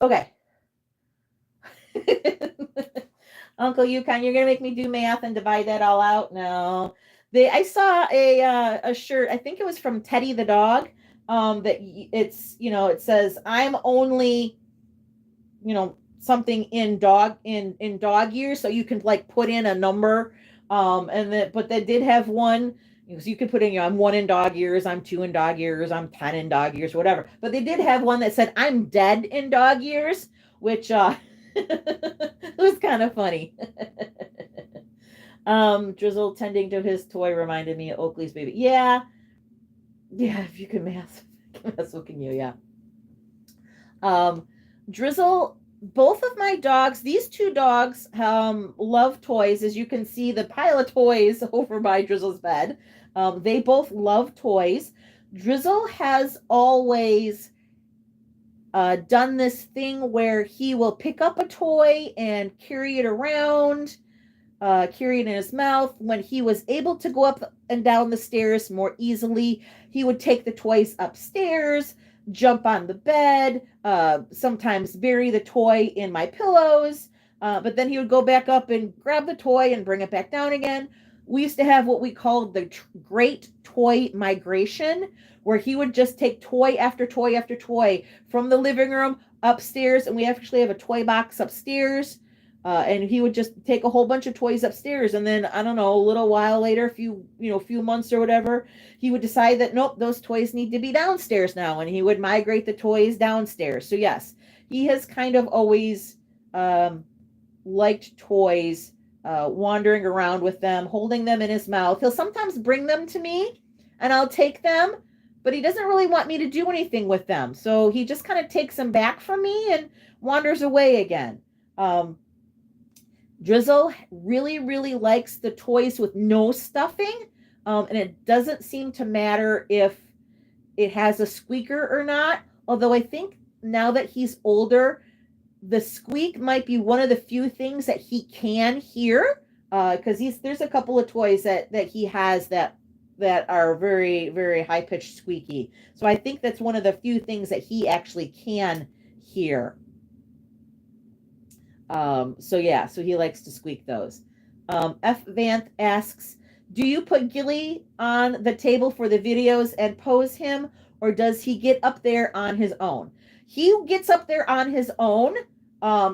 Okay. Uncle Yukon, you're gonna make me do math and divide that all out? No. I saw a shirt. I think it was from Teddy the dog. That it's it says I'm only something in dog years, so you can like put in a number. But they did have one. So you could put in, I'm 1 in dog years, I'm 2 in dog years, I'm 10 in dog years, whatever. But they did have one that said I'm dead in dog years, which it was kind of funny. Drizzle tending to his toy reminded me of Oakley's baby. Yeah, if you can math, so can you, yeah. Drizzle, both of my dogs, these two dogs love toys. As you can see, the pile of toys over by Drizzle's bed. They both love toys. Drizzle has always done this thing where he will pick up a toy and carry it around, carry it in his mouth. When he was able to go up and down the stairs more easily, he would take the toys upstairs, jump on the bed, sometimes bury the toy in my pillows, but then he would go back up and grab the toy and bring it back down again. We used to have what we called the great toy migration, where he would just take toy after toy after toy from the living room upstairs, and we actually have a toy box upstairs, and he would just take a whole bunch of toys upstairs, and then, I don't know, a little while later, a few months or whatever, he would decide that, nope, those toys need to be downstairs now, and he would migrate the toys downstairs. So yes, he has kind of always liked toys, wandering around with them, holding them in his mouth. He'll sometimes bring them to me, and I'll take them, but he doesn't really want me to do anything with them. So he just kind of takes them back from me and wanders away again. Drizzle really, really likes the toys with no stuffing, and it doesn't seem to matter if it has a squeaker or not, although I think now that he's older, the squeak might be one of the few things that he can hear, because there's a couple of toys that he has that are very, very high-pitched squeaky. So I think that's one of the few things that he actually can hear. So he likes to squeak those. F. Vanth asks, do you put Gilly on the table for the videos and pose him, or does he get up there on his own? He gets up there on his own.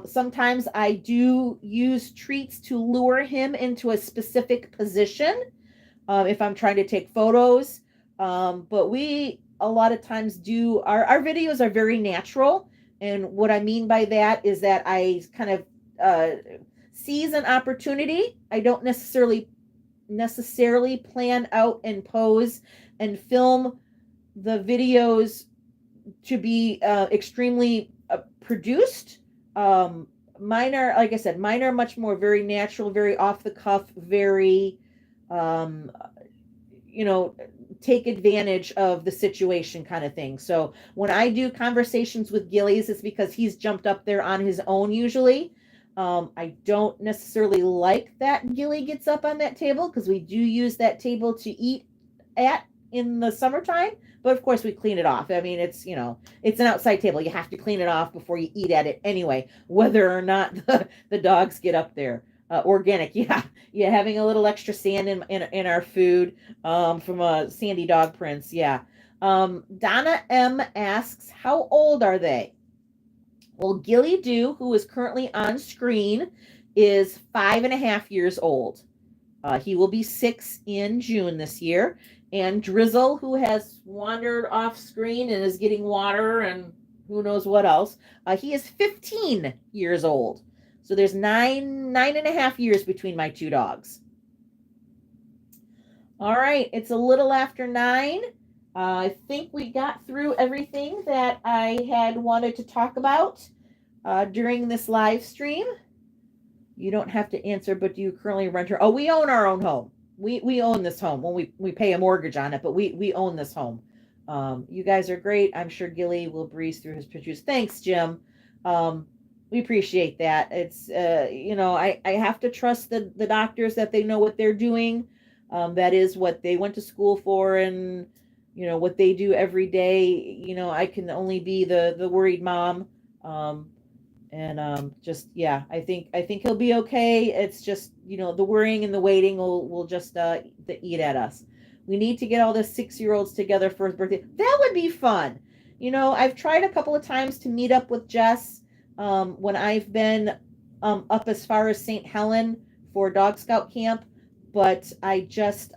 Sometimes I do use treats to lure him into a specific position, if I'm trying to take photos. But we a lot of times do, our videos are very natural. And what I mean by that is that I kind of seize an opportunity. I don't necessarily plan out and pose and film the videos to be extremely produced. Mine are, like I said, much more very natural, very off the cuff, very, take advantage of the situation kind of thing. So when I do conversations with Gillies, it's because he's jumped up there on his own usually. I don't necessarily like that Gilly gets up on that table, because we do use that table to eat at in the summertime, but of course we clean it off. I mean, it's an outside table. You have to clean it off before you eat at it anyway, whether or not the dogs get up there. Organic, yeah, having a little extra sand in our food, from a Sandy dog prince, yeah. Donna M asks, how old are they? Well, Gilly Doo, who is currently on screen, is 5.5 years old. He will be 6 in June this year. And Drizzle, who has wandered off screen and is getting water and who knows what else, he is 15 years old. So there's nine and a half years between my two dogs. All right, it's a little after 9. I think we got through everything that I had wanted to talk about during this live stream. You don't have to answer, but do you currently rent or? Oh, we own our own home. We own this home. Well, we pay a mortgage on it, but we own this home. You guys are great. I'm sure Gilly will breeze through his pictures. Thanks, Jim. We appreciate that. It's I have to trust the doctors that they know what they're doing. That is what they went to school for, and what they do every day. I can only be the worried mom. Just, yeah, I think he'll be okay. It's just, the worrying and the waiting will just eat at us. We need to get all the 6-year-olds together for his birthday. That would be fun. I've tried a couple of times to meet up with Jess when I've been up as far as St. Helen for Dog Scout camp, but I just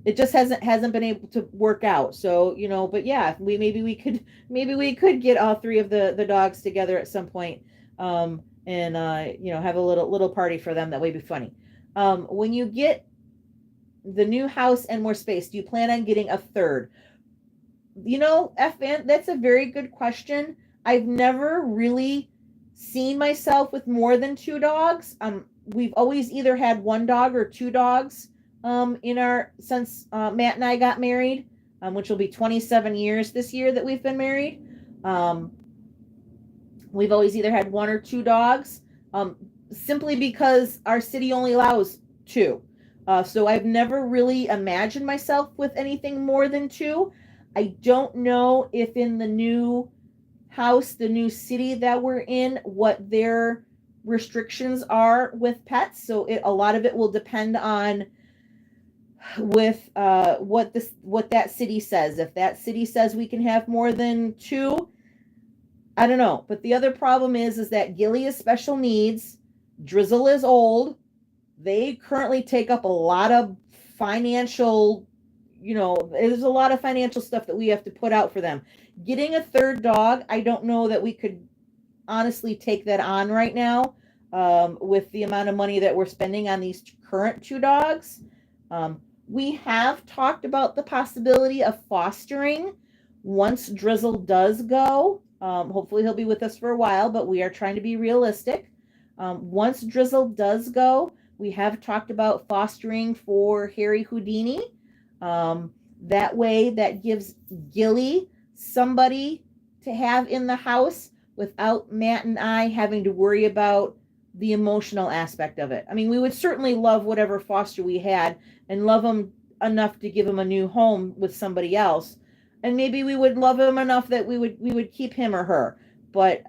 it just hasn't been able to work out. So, but yeah, maybe we could get all 3 of the dogs together at some point, and have a little party for them. That would be funny. When you get the new house and more space, do you plan on getting a third? FN, that's a very good question. I've never really seen myself with more than 2 dogs. We've always either had 1 dog or 2 dogs. Since Matt and I got married, which will be 27 years this year that we've been married. We've always either had 1 or 2 dogs, simply because our city only allows 2. So I've never really imagined myself with anything more than 2. I don't know if in the new house, the new city that we're in, what their restrictions are with pets. So a lot of it will depend on with what that city says. If that city says we can have more than 2, I don't know. But the other problem is that Gilly is special needs, Drizzle is old. They currently take up a lot of financial, there's a lot of financial stuff that we have to put out for them. Getting a third dog, I don't know that we could honestly take that on right now, with the amount of money that we're spending on these current 2 dogs. We have talked about the possibility of fostering once Drizzle does go. Hopefully he'll be with us for a while, but we are trying to be realistic. Once Drizzle does go, we have talked about fostering for Harry Houdini. That way, that gives Gilly somebody to have in the house without Matt and I having to worry about the emotional aspect of it. I mean, we would certainly love whatever foster we had and love him enough to give him a new home with somebody else. And maybe we would love him enough that we would keep him or her. But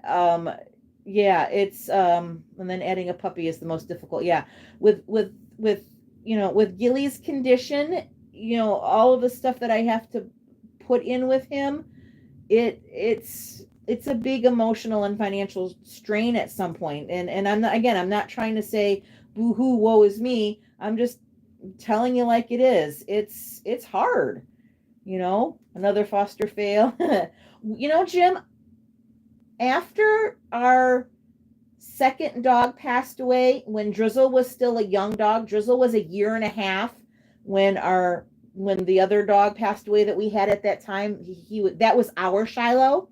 yeah, it's and then adding a puppy is the most difficult. Yeah. With Gilly's condition, all of the stuff that I have to put in with him, it's a big emotional and financial strain at some point. And I'm not trying to say boo-hoo, woe is me. I'm just telling you like it is. It's hard, another foster fail. Jim, after our second dog passed away, when Drizzle was still a young dog, Drizzle was 1.5 years when the other dog passed away that we had at that time. That was our Shiloh.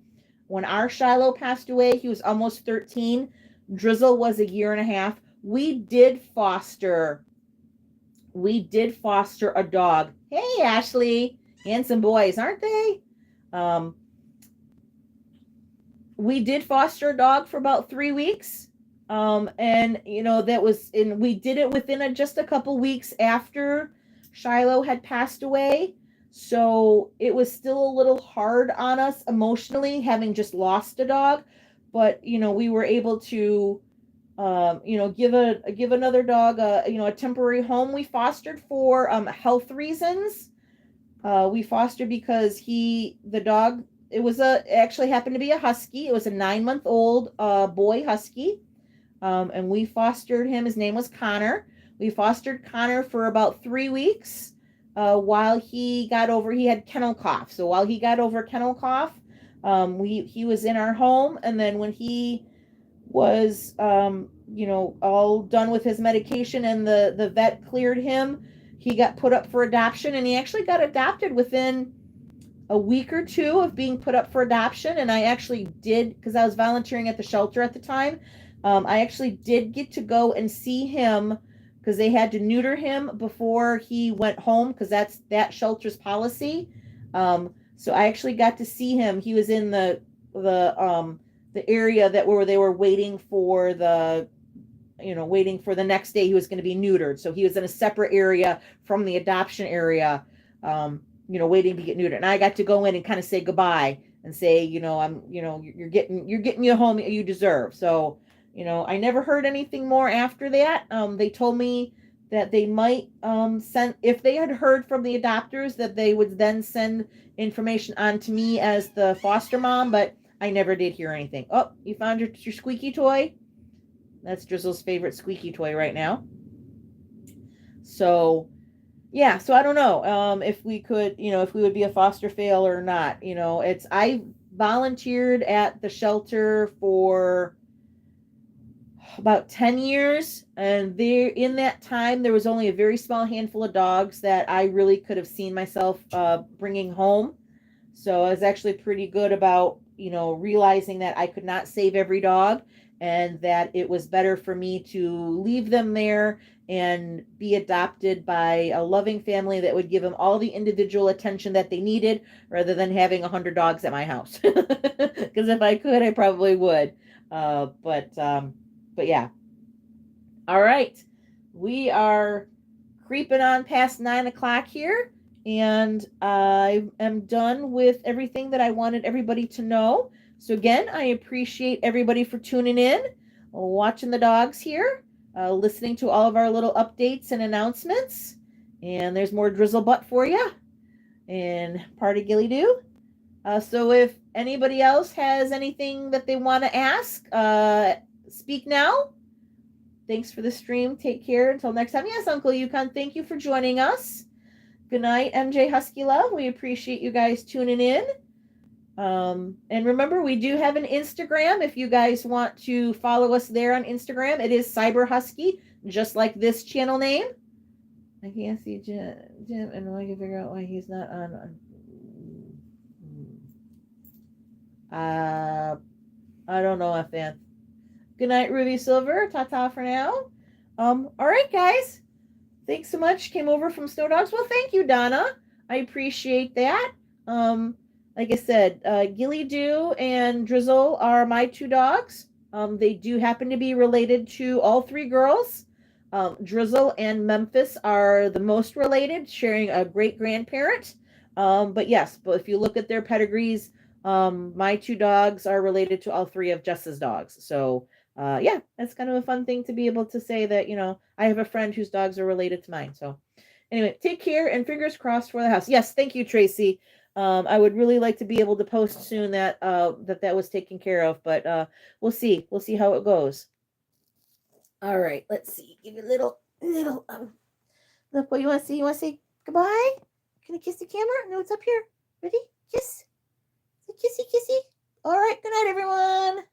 When our Shiloh passed away, he was almost 13. Drizzle was 1.5 years. We did foster a dog. Hey, Ashley, handsome boys, aren't they? We did foster a dog for about 3 weeks. And we did it within just a couple weeks after Shiloh had passed away. So it was still a little hard on us emotionally, having just lost a dog. But, we were able to, give another dog a temporary home. We fostered for health reasons. We fostered because actually happened to be a Husky. It was a 9-month-old boy Husky. And we fostered him. His name was Connor. We fostered Connor for about 3 weeks while he had kennel cough. So while he got over kennel cough, he was in our home. And then when he was, all done with his medication and the vet cleared him, he got put up for adoption, and he actually got adopted within a week or two of being put up for adoption. And I actually did, because I was volunteering at the shelter at the time, I actually did get to go and see him because they had to neuter him before he went home, because that's that shelter's policy. So I actually got to see him. He was in the area where they were waiting for the next day he was going to be neutered. So he was in a separate area from the adoption area, waiting to get neutered. And I got to go in and kind of say goodbye and say, you're getting you home you deserve. So, I never heard anything more after that. They told me that they might send, if they had heard from the adopters, that they would then send information on to me as the foster mom, but I never did hear anything. Oh, you found your squeaky toy? That's Drizzle's favorite squeaky toy right now. So, yeah, so I don't know if we could, if we would be a foster fail or not. I volunteered at the shelter for about 10 years, and in that time there was only a very small handful of dogs that I really could have seen myself bringing home. So I was actually pretty good about realizing that I could not save every dog, and that it was better for me to leave them there and be adopted by a loving family that would give them all the individual attention that they needed, rather than having 100 dogs at my house. Because if I could, I probably would. But yeah. All right. We are creeping on past 9 o'clock here, and I am done with everything that I wanted everybody to know. So again, I appreciate everybody for tuning in, watching the dogs here, listening to all of our little updates and announcements. And there's more drizzle butt for you and part of Gilly Doo. So if anybody else has anything that they want to ask, speak now. Thanks for the stream. Take care. Until next time. Yes, Uncle Yukon, thank you for joining us. Good night, MJ Husky Love. We appreciate you guys tuning in. And remember, we do have an Instagram. If you guys want to follow us there on Instagram, it is Syberhuskie, just like this channel name. I can't see Jim, and I can figure out why he's not on. I don't know, Fan. Good night, Ruby Silver. Ta-ta for now. All right, guys. Thanks so much. Came over from Snow Dogs. Well, thank you, Donna. I appreciate that. Like I said, Gilly Doo and Drizzle are my 2 dogs. They do happen to be related to all 3 girls. Drizzle and Memphis are the most related, sharing a great grandparent. But if you look at their pedigrees, my 2 dogs are related to all 3 of Jess's dogs. So, that's kind of a fun thing to be able to say that, I have a friend whose dogs are related to mine. So anyway, take care and fingers crossed for the house. Yes. Thank you, Tracy. I would really like to be able to post soon that that was taken care of, but we'll see. We'll see how it goes. All right, let's see. Give it a little look. What you want to see? You want to say goodbye? Can I kiss the camera? No, it's up here. Ready? Kiss. Kissy, kissy. All right. Good night, everyone.